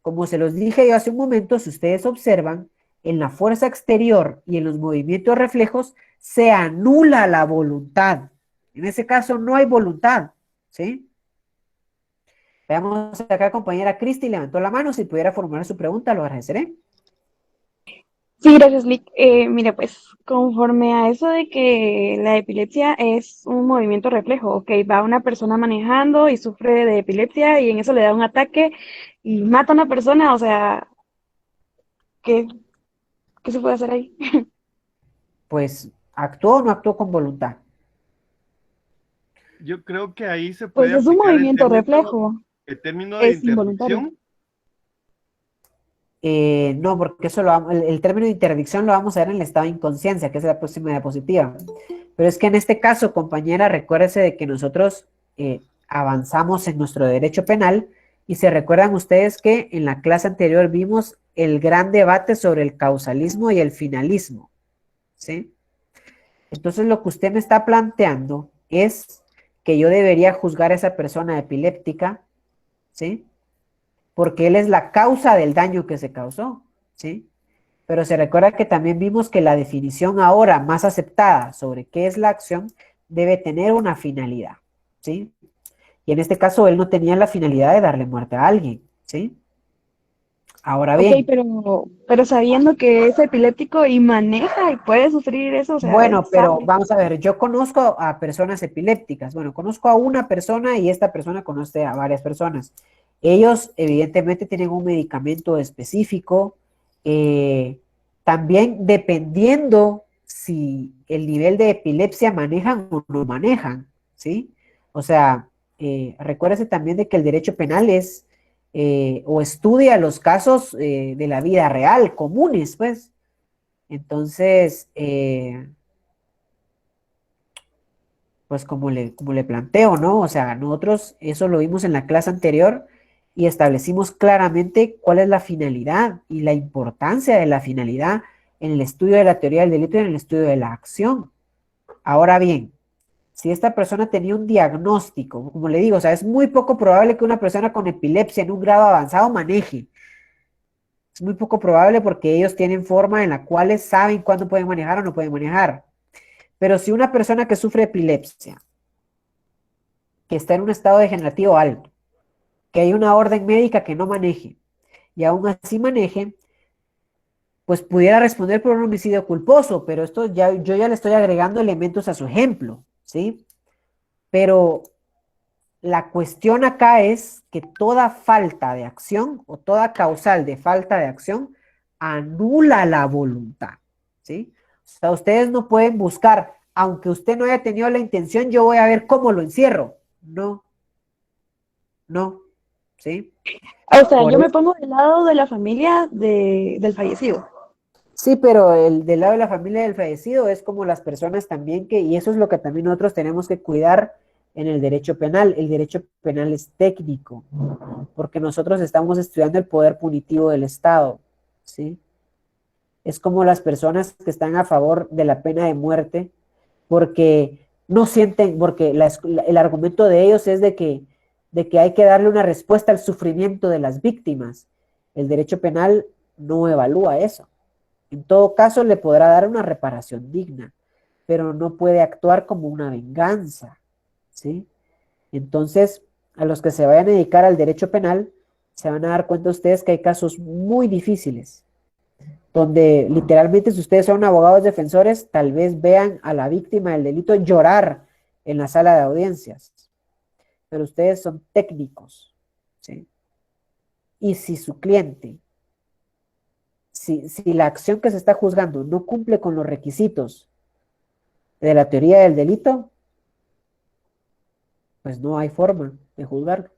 Como se los dije yo hace un momento, si ustedes observan, en la fuerza exterior y en los movimientos reflejos se anula la voluntad. En ese caso no hay voluntad, ¿sí? Veamos acá, compañera Cristi levantó la mano. Si pudiera formular su pregunta, lo agradeceré. Sí, gracias, Lick. Mire, pues, conforme a eso de que la epilepsia es un movimiento reflejo, ok, va una persona manejando y sufre de epilepsia y en eso le da un ataque y mata a una persona, o sea, ¿qué ¿Qué se puede hacer ahí? Pues, ¿actuó o no actuó con voluntad? Yo creo que ahí se Pues puede es un aplicar movimiento reflejo, el término de es involuntario. interdicción. No, porque eso el término de interdicción lo vamos a ver en el estado de inconsciencia, que es la próxima diapositiva. Pero es que en este caso, compañera, recuérdese de que nosotros avanzamos en nuestro derecho penal y se recuerdan ustedes que en la clase anterior vimos el gran debate sobre el causalismo y el finalismo, ¿sí? Entonces lo que usted me está planteando es que yo debería juzgar a esa persona epiléptica, ¿sí? Porque él es la causa del daño que se causó, ¿sí? Pero se recuerda que también vimos que la definición ahora más aceptada sobre qué es la acción debe tener una finalidad, ¿sí? Y en este caso él no tenía la finalidad de darle muerte a alguien, ¿sí? Ahora Ok, bien, pero sabiendo que es epiléptico y maneja y puede sufrir eso, o sea, él bueno, pero sabe. vamos a ver, yo conozco a personas epilépticas, bueno, conozco a una persona y esta persona conoce a varias personas. Ellos evidentemente tienen un medicamento específico, también dependiendo si el nivel de epilepsia manejan o no manejan, ¿sí? O sea, recuérdese también de que el derecho penal es o estudia los casos de la vida real, comunes, pues. Entonces, pues como le planteo, ¿no? O sea, nosotros eso lo vimos en la clase anterior y establecimos claramente cuál es la finalidad y la importancia de la finalidad en el estudio de la teoría del delito y en el estudio de la acción. Ahora bien, si esta persona tenía un diagnóstico, como le digo, o sea, es muy poco probable que una persona con epilepsia en un grado avanzado maneje. Es muy poco probable porque ellos tienen forma en la cual saben cuándo pueden manejar o no pueden manejar. Pero si una persona que sufre epilepsia, que está en un estado degenerativo alto, que hay una orden médica que no maneje, y aún así maneje, pues pudiera responder por un homicidio culposo, pero esto ya, yo ya le estoy agregando elementos a su ejemplo, ¿sí? Pero la cuestión acá es que toda falta de acción o toda causal de falta de acción anula la voluntad, ¿sí? O sea, ustedes no pueden buscar, aunque usted no haya tenido la intención, yo voy a ver cómo lo encierro. No, no, ¿sí? O sea, Por yo me eso, pongo del lado de la familia del fallecido. sí, pero el del lado de la familia del fallecido es como las personas también que, y eso es lo que también nosotros tenemos que cuidar en el derecho penal. El derecho penal es técnico, porque nosotros estamos estudiando el poder punitivo del Estado, ¿sí? Es como las personas que están a favor de la pena de muerte, porque no sienten, porque el argumento de ellos es de que hay que darle una respuesta al sufrimiento de las víctimas. El derecho penal no evalúa eso. En todo caso, le podrá dar una reparación digna, pero no puede actuar como una venganza, ¿sí? Entonces, a los que se vayan a dedicar al derecho penal, se van a dar cuenta ustedes que hay casos muy difíciles, donde literalmente si ustedes son abogados defensores, tal vez vean a la víctima del delito llorar en la sala de audiencias, pero ustedes son técnicos, ¿sí? Y si su cliente, si la acción que se está juzgando no cumple con los requisitos de la teoría del delito, pues no hay forma de juzgarlo.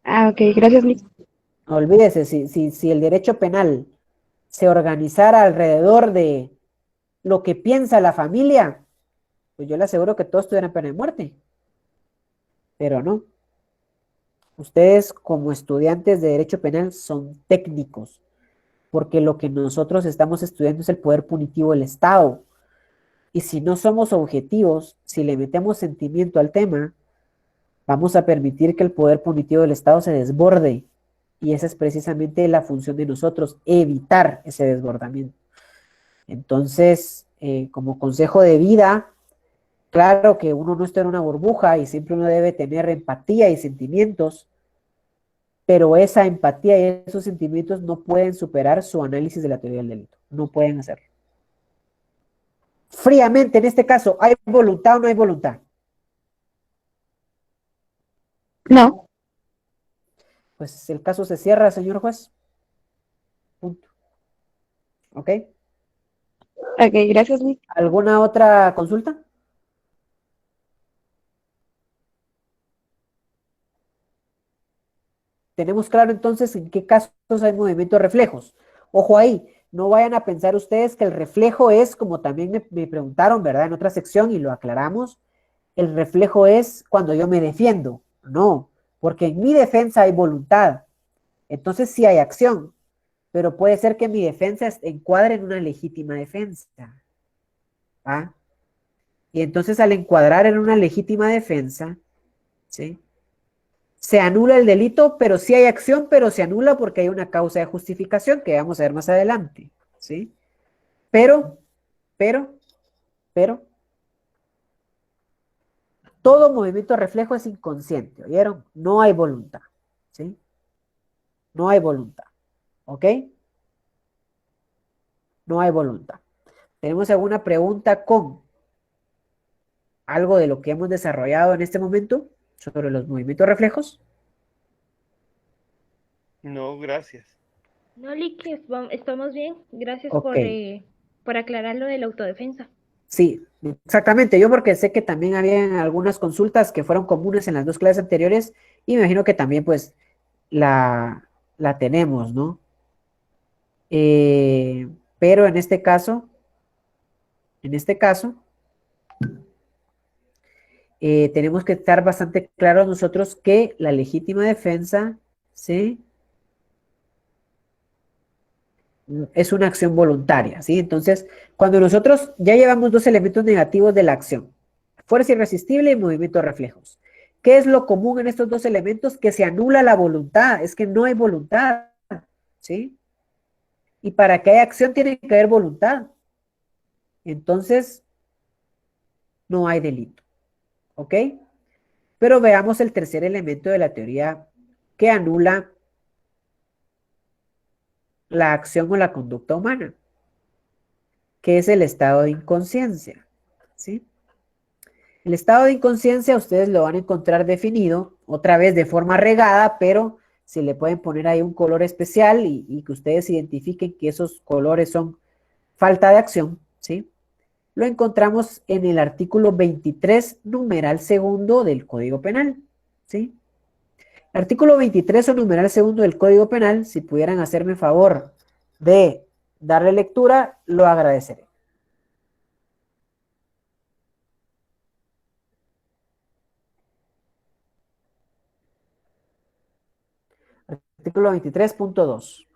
Ah, ok, gracias, Liz. No olvídese, si el derecho penal se organizara alrededor de lo que piensa la familia, pues yo le aseguro que todos tuvieran pena de muerte. Pero no. Ustedes como estudiantes de derecho penal son técnicos, porque lo que nosotros estamos estudiando es el poder punitivo del Estado. Y si no somos objetivos, si le metemos sentimiento al tema, vamos a permitir que el poder punitivo del Estado se desborde. Y esa es precisamente la función de nosotros, evitar ese desbordamiento. Entonces, como consejo de vida, claro que uno no está en una burbuja y siempre uno debe tener empatía y sentimientos, pero esa empatía y esos sentimientos no pueden superar su análisis de la teoría del delito. No pueden hacerlo. Fríamente, en este caso, ¿hay voluntad o no hay voluntad? No. Pues el caso se cierra, señor juez. Punto. ¿Ok? Ok, gracias, Lick. ¿Alguna otra consulta? Tenemos claro entonces en qué casos hay movimientos reflejos. Ojo ahí, no vayan a pensar ustedes que el reflejo es, como también me preguntaron, ¿verdad? En otra sección y lo aclaramos, el reflejo es cuando yo me defiendo. No, porque en mi defensa hay voluntad. Entonces sí hay acción, pero puede ser que mi defensa encuadre en una legítima defensa. ¿Ah? Y entonces al encuadrar en una legítima defensa, ¿sí? Se anula el delito, pero sí hay acción, pero se anula porque hay una causa de justificación que vamos a ver más adelante, ¿sí? Pero, todo movimiento reflejo es inconsciente, ¿oyeron? No hay voluntad, ¿sí? No hay voluntad, ¿ok? No hay voluntad. ¿Tenemos alguna pregunta con algo de lo que hemos desarrollado en este momento sobre los movimientos reflejos? No, gracias. No, Lick, estamos bien. Gracias Ok. por aclarar lo de la autodefensa. Sí, exactamente. Yo porque sé que también había algunas consultas que fueron comunes en las dos clases anteriores y me imagino que también pues la tenemos, ¿no? Pero en este caso, tenemos que estar bastante claros nosotros que la legítima defensa, ¿sí? Es una acción voluntaria, ¿sí? Entonces, cuando nosotros ya llevamos dos elementos negativos de la acción, fuerza irresistible y movimiento reflejos. ¿Qué es lo común en estos dos elementos? Que se anula la voluntad, es que no hay voluntad, ¿sí? Y para que haya acción tiene que haber voluntad. Entonces, no hay delito, ¿ok? Pero veamos el tercer elemento de la teoría que anula la acción o la conducta humana, que es el estado de inconsciencia, ¿sí? El estado de inconsciencia ustedes lo van a encontrar definido, otra vez de forma regada, pero se le pueden poner ahí un color especial y que ustedes identifiquen que esos colores son falta de acción, ¿sí? Lo encontramos en el artículo 23, numeral segundo del Código Penal, ¿sí? Artículo 23 o numeral segundo del Código Penal, si pudieran hacerme favor de darle lectura, lo agradeceré. Artículo 23.2.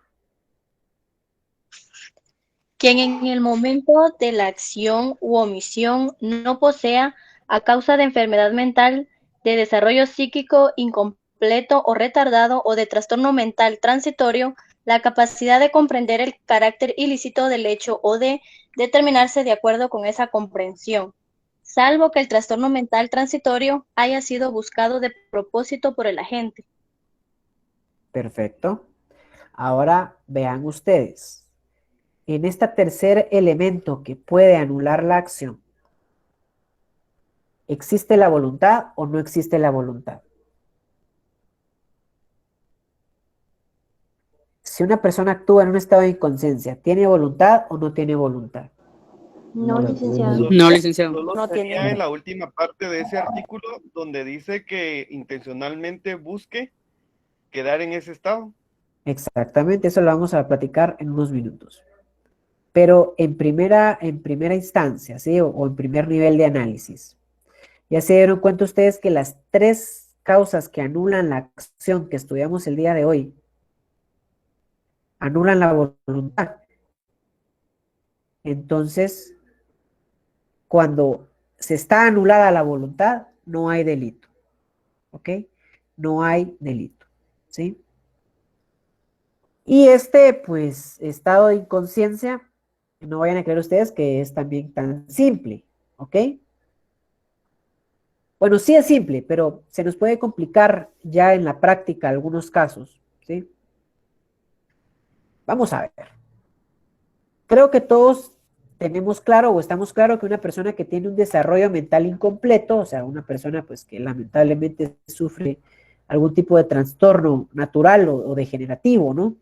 Quien en el momento de la acción u omisión no posea, a causa de enfermedad mental, de desarrollo psíquico incompleto o retardado o de trastorno mental transitorio, la capacidad de comprender el carácter ilícito del hecho o de determinarse de acuerdo con esa comprensión, salvo que el trastorno mental transitorio haya sido buscado de propósito por el agente. Perfecto. Ahora vean ustedes. En este tercer elemento que puede anular la acción, ¿existe la voluntad o no existe la voluntad? Si una persona actúa en un estado de inconsciencia, ¿tiene voluntad o no tiene voluntad? No, licenciado. Solo No sería tiene. en la última parte de ese artículo donde dice que intencionalmente busque quedar en ese estado. Exactamente, eso lo vamos a platicar en unos minutos. Pero en primera instancia, ¿sí? O en primer nivel de análisis. Ya se dieron cuenta ustedes que las tres causas que anulan la acción que estudiamos el día de hoy, anulan la voluntad. Entonces, cuando se está anulada la voluntad, no hay delito. ¿Ok? No hay delito. ¿Sí? Y pues, estado de inconsciencia, no vayan a creer ustedes que es también tan simple. ¿Ok? Bueno, sí es simple, pero se nos puede complicar ya en la práctica algunos casos. ¿Sí? Vamos a ver. Creo que todos tenemos claro o estamos claro que una persona que tiene un desarrollo mental incompleto, o sea, una persona pues que lamentablemente sufre algún tipo de trastorno natural o degenerativo, ¿no?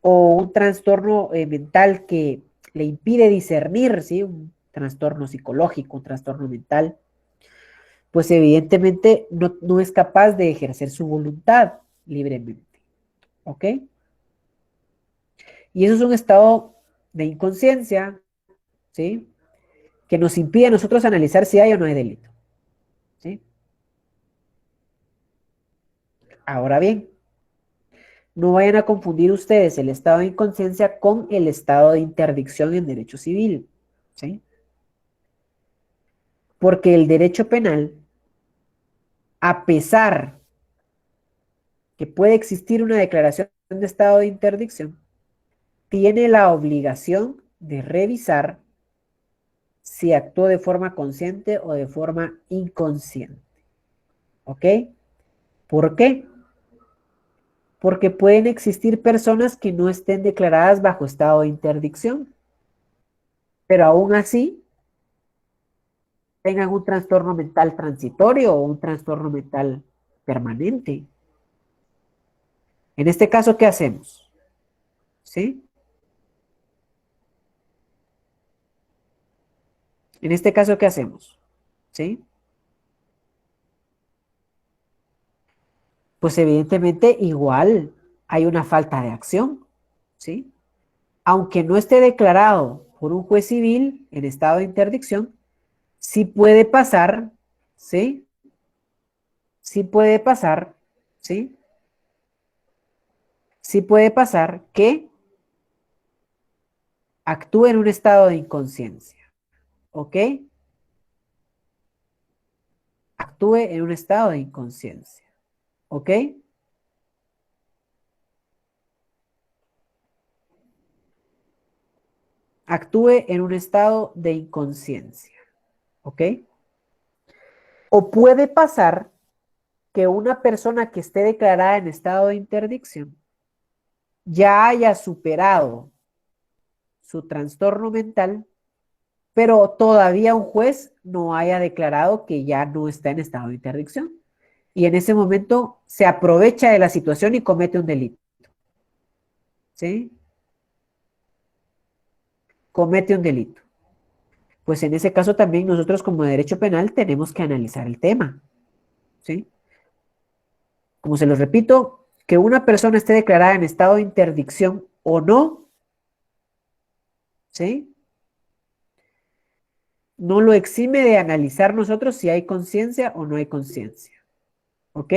o un trastorno mental que le impide discernir, ¿sí? Un trastorno psicológico, un trastorno mental, pues evidentemente no es capaz de ejercer su voluntad libremente, ¿ok? Y eso es un estado de inconsciencia, ¿sí? Que nos impide a nosotros analizar si hay o no hay delito, ¿sí? Ahora bien, no vayan a confundir ustedes el estado de inconsciencia con el estado de interdicción en derecho civil, ¿sí? Porque el derecho penal, a pesar que puede existir una declaración de estado de interdicción, tiene la obligación de revisar si actuó de forma consciente o de forma inconsciente. ¿Ok? ¿Por qué? Porque pueden existir personas que no estén declaradas bajo estado de interdicción, pero aún así tengan un trastorno mental transitorio o un trastorno mental permanente. En este caso, ¿qué hacemos? ¿Sí? En este caso, ¿qué hacemos? ¿Sí? Pues evidentemente igual hay una falta de acción, ¿sí? Aunque no esté declarado por un juez civil en estado de interdicción, sí puede pasar, ¿sí? Sí puede pasar, ¿sí? Sí puede pasar que actúe en un estado de inconsciencia, ¿ok? Actúe en un estado de inconsciencia, ¿ok? Actúe en un estado de inconsciencia, ¿ok? O puede pasar que una persona que esté declarada en estado de interdicción ya haya superado su trastorno mental, pero todavía un juez no haya declarado que ya no está en estado de interdicción. Y en ese momento se aprovecha de la situación y comete un delito. ¿Sí? Comete un delito. Pues en ese caso también nosotros como derecho penal tenemos que analizar el tema. ¿Sí? Como se los repito, que una persona esté declarada en estado de interdicción o no, ¿sí? No lo exime de analizar nosotros si hay conciencia o no hay conciencia. ¿Ok?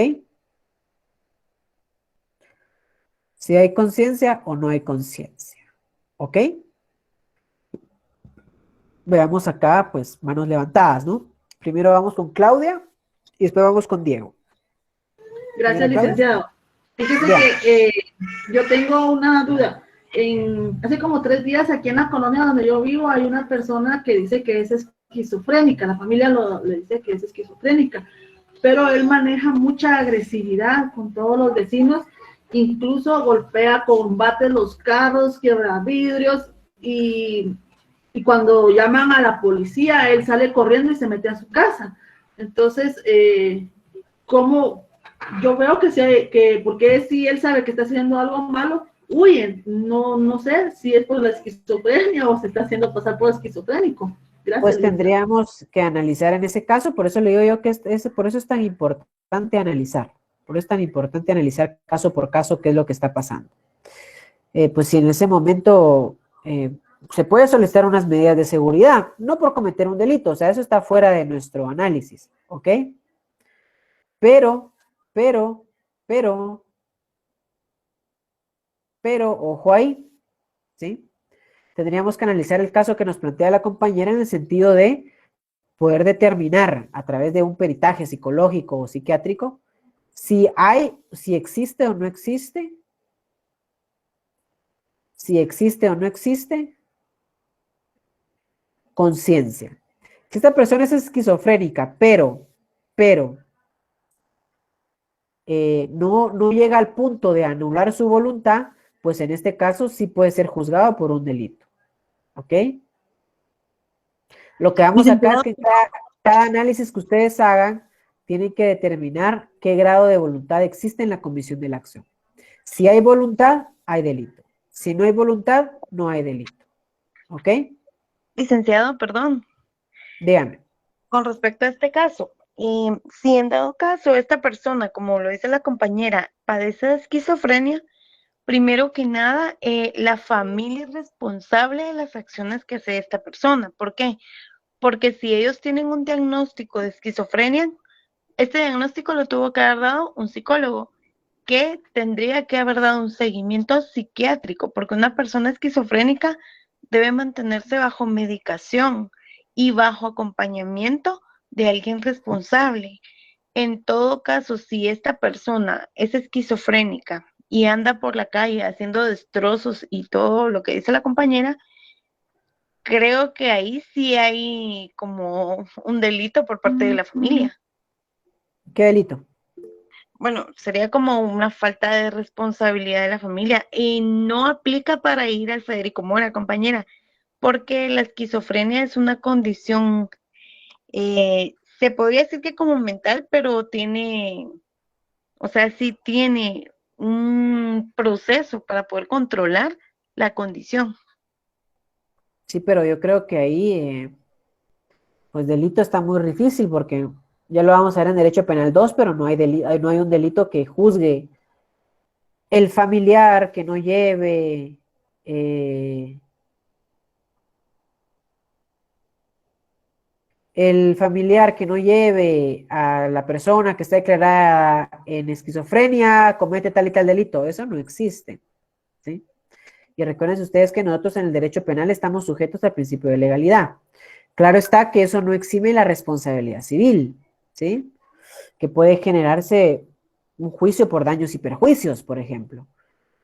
Si hay conciencia o no hay conciencia. ¿Ok? Veamos acá, pues, manos levantadas, ¿no? Primero vamos con Claudia y después vamos con Diego. Gracias, Primero, Claudia. licenciado. Fíjese Bien. que yo tengo una duda. Hace como 3 días aquí en la colonia donde yo vivo hay una persona que dice que es esquizofrénica. La familia le dice que es esquizofrénica, pero él maneja mucha agresividad con todos los vecinos, incluso golpea, combate los carros, quiebra vidrios y cuando llaman a la policía, él sale corriendo y se mete a su casa. Entonces, ¿cómo? Yo veo que porque si él sabe que está haciendo algo malo, huyen. No sé si es por la esquizofrenia o se está haciendo pasar por esquizofrénico. Gracias. Pues tendríamos que analizar en ese caso, por eso le digo yo que por eso es tan importante analizar. Por eso es tan importante analizar caso por caso qué es lo que está pasando. Pues si en ese momento se puede solicitar unas medidas de seguridad, no por cometer un delito, o sea, eso está fuera de nuestro análisis, ¿ok? Pero, ojo ahí, ¿sí? Tendríamos que analizar el caso que nos plantea la compañera en el sentido de poder determinar a través de un peritaje psicológico o psiquiátrico si existe o no existe, conciencia. Si esta persona es esquizofrénica, pero no llega al punto de anular su voluntad, pues en este caso sí puede ser juzgado por un delito. ¿Ok? Lo que vamos acá es que cada análisis que ustedes hagan tienen que determinar qué grado de voluntad existe en la comisión de la acción. Si hay voluntad, hay delito. Si no hay voluntad, no hay delito. ¿Ok? Licenciado, perdón. Dígame. Con respecto a este caso, si en dado caso esta persona, como lo dice la compañera, padece de esquizofrenia, primero que nada, la familia es responsable de las acciones que hace esta persona. ¿Por qué? Porque si ellos tienen un diagnóstico de esquizofrenia, este diagnóstico lo tuvo que haber dado un psicólogo, que tendría que haber dado un seguimiento psiquiátrico, porque una persona esquizofrénica debe mantenerse bajo medicación y bajo acompañamiento de alguien responsable. En todo caso, si esta persona es esquizofrénica y anda por la calle haciendo destrozos y todo lo que dice la compañera, creo que ahí sí hay como un delito por parte de la familia. ¿Qué delito? Bueno, sería como una falta de responsabilidad de la familia y no aplica para ir al Federico Mora, compañera, porque la esquizofrenia es una condición, se podría decir que como mental, pero tiene, o sea, sí tiene un proceso para poder controlar la condición. Sí, pero yo creo que ahí, pues delito está muy difícil porque ya lo vamos a ver en Derecho Penal 2, pero no hay, no hay un delito que juzgue el familiar que no lleve el familiar que no lleve a la persona que está declarada en esquizofrenia comete tal y tal delito. Eso no existe, ¿sí? Y recuerden ustedes que nosotros en el derecho penal estamos sujetos al principio de legalidad. Claro está que eso no exime la responsabilidad civil, ¿sí? Que puede generarse un juicio por daños y perjuicios, por ejemplo.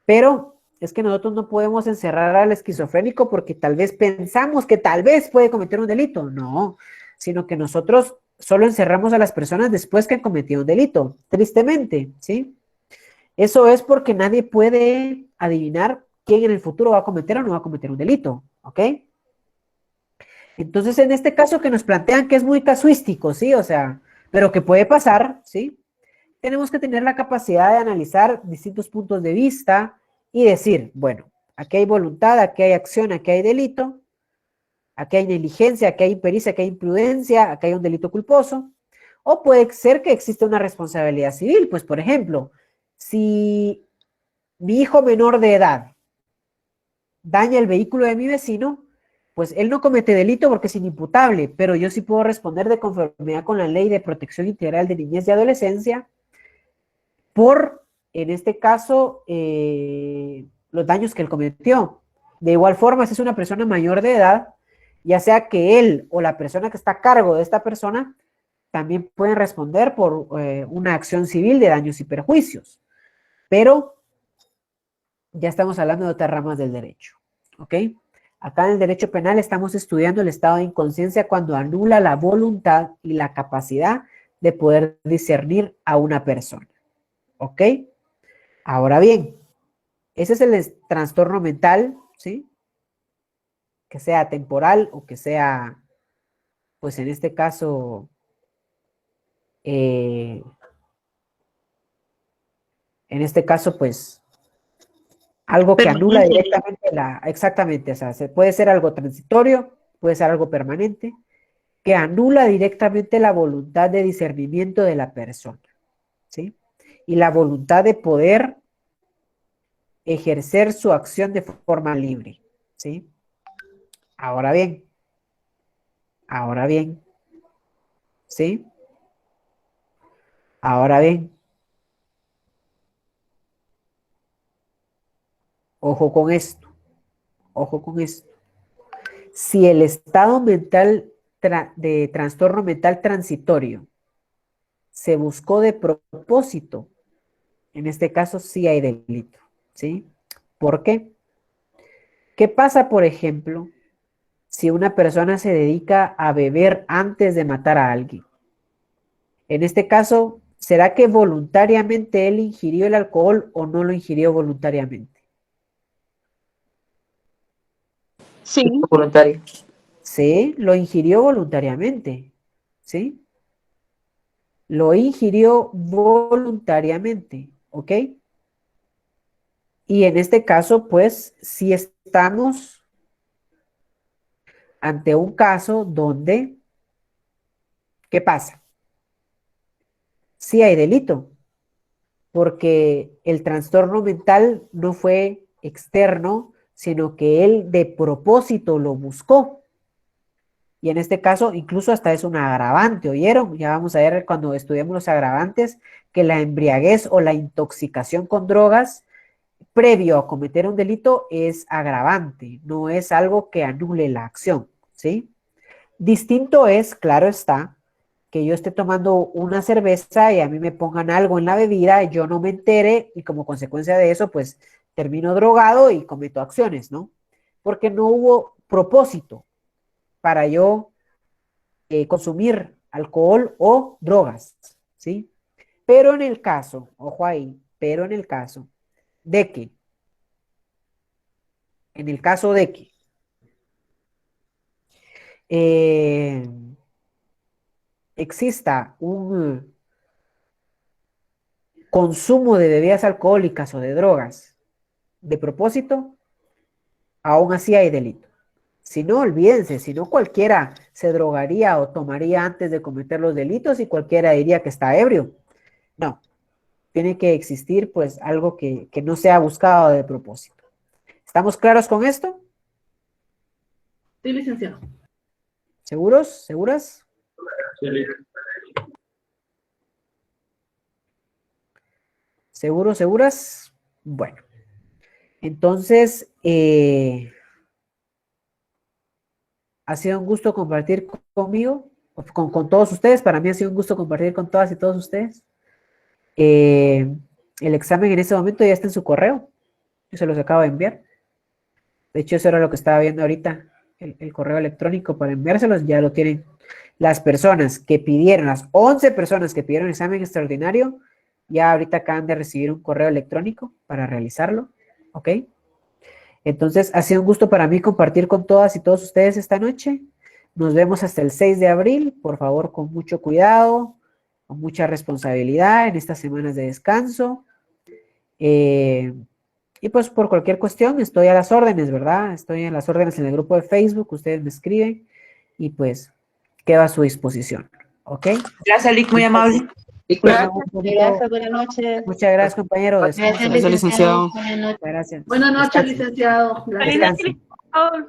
Pero es que nosotros no podemos encerrar al esquizofrénico porque tal vez pensamos que tal vez puede cometer un delito. No, sino que nosotros solo encerramos a las personas después que han cometido un delito, tristemente, ¿sí? Eso es porque nadie puede adivinar quién en el futuro va a cometer o no va a cometer un delito, ¿ok? Entonces, en este caso que nos plantean que es muy casuístico, ¿sí? O sea, pero que puede pasar, ¿sí? Tenemos que tener la capacidad de analizar distintos puntos de vista y decir, bueno, aquí hay voluntad, aquí hay acción, aquí hay delito, aquí hay negligencia, aquí hay impericia, aquí hay imprudencia, aquí hay un delito culposo. O puede ser que exista una responsabilidad civil, pues por ejemplo, si mi hijo menor de edad daña el vehículo de mi vecino, pues él no comete delito porque es inimputable, pero yo sí puedo responder de conformidad con la Ley de Protección Integral de Niñez y Adolescencia por, en este caso, los daños que él cometió. De igual forma, si es una persona mayor de edad, ya sea que él o la persona que está a cargo de esta persona, también pueden responder por una acción civil de daños y perjuicios. Pero ya estamos hablando de otras ramas del derecho, ¿ok? Acá en el derecho penal estamos estudiando el estado de inconsciencia cuando anula la voluntad y la capacidad de poder discernir a una persona, ¿ok? Ahora bien, ese es el trastorno mental, ¿sí? Que sea temporal o que sea, pues en este caso, pues, algo que anula directamente exactamente, o sea, puede ser algo transitorio, puede ser algo permanente, que anula directamente la voluntad de discernimiento de la persona, ¿sí? Y la voluntad de poder ejercer su acción de forma libre, ¿sí? Ahora bien, ¿sí? Ahora bien, ojo con esto, ojo con esto. Si el estado mental de trastorno mental transitorio se buscó de propósito, en este caso sí hay delito, ¿sí? ¿Por qué? ¿Qué pasa, por ejemplo, si una persona se dedica a beber antes de matar a alguien? En este caso, ¿será que voluntariamente él ingirió el alcohol o no lo ingirió voluntariamente? Sí. Voluntario. Sí, lo ingirió voluntariamente, ¿sí? Lo ingirió voluntariamente, ¿ok? Y en este caso, pues, sí estamos ante un caso donde, ¿qué pasa? Sí hay delito, porque el trastorno mental no fue externo, sino que él de propósito lo buscó. Y en este caso, incluso hasta es un agravante, ¿oyeron? Ya vamos a ver cuando estudiemos los agravantes, que la embriaguez o la intoxicación con drogas previo a cometer un delito es agravante, no es algo que anule la acción, ¿sí? Distinto es, claro está, que yo esté tomando una cerveza y a mí me pongan algo en la bebida, yo no me entere y como consecuencia de eso, pues termino drogado y cometo acciones, ¿no? Porque no hubo propósito para yo consumir alcohol o drogas, ¿sí? Pero en el caso, ojo ahí, pero en el caso de que, exista un consumo de bebidas alcohólicas o de drogas de propósito, aún así hay delito. Si no, olvídense, si no cualquiera se drogaría o tomaría antes de cometer los delitos y cualquiera diría que está ebrio. No, tiene que existir pues algo que no sea buscado de propósito. ¿Estamos claros con esto? Sí, licenciado. ¿Seguros? ¿Seguras? ¿Seguros? ¿Seguras? Bueno, entonces, ha sido un gusto compartir conmigo, con todos ustedes. Para mí ha sido un gusto compartir con todas y todos ustedes. El examen en ese momento ya está en su correo. Yo se los acabo de enviar. De hecho, eso era lo que estaba viendo ahorita. El correo electrónico para enviárselos ya lo tienen. Las personas que pidieron, las 11 personas que pidieron examen extraordinario, ya ahorita acaban de recibir un correo electrónico para realizarlo. ¿Ok? Entonces, ha sido un gusto para mí compartir con todas y todos ustedes esta noche. Nos vemos hasta el 6 de abril. Por favor, con mucho cuidado, con mucha responsabilidad en estas semanas de descanso. Y pues por cualquier cuestión estoy a las órdenes, ¿verdad? Estoy a las órdenes en el grupo de Facebook, ustedes me escriben y pues quedo a su disposición. ¿Ok? Gracias, Lic, muy amable. Gracias, buenas noches. Muchas gracias, compañero. Gracias, licenciado. Gracias. Buenas noches, licenciado. Feliz Gracias. noche,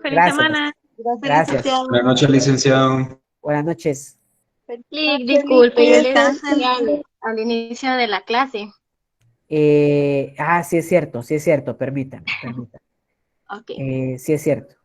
feliz Gracias. semana. Gracias. Buenas noches, licenciado. Buenas noches. Lic, disculpe, yo le decía al inicio de la clase. Sí es cierto, permítame. Ok. Sí es cierto.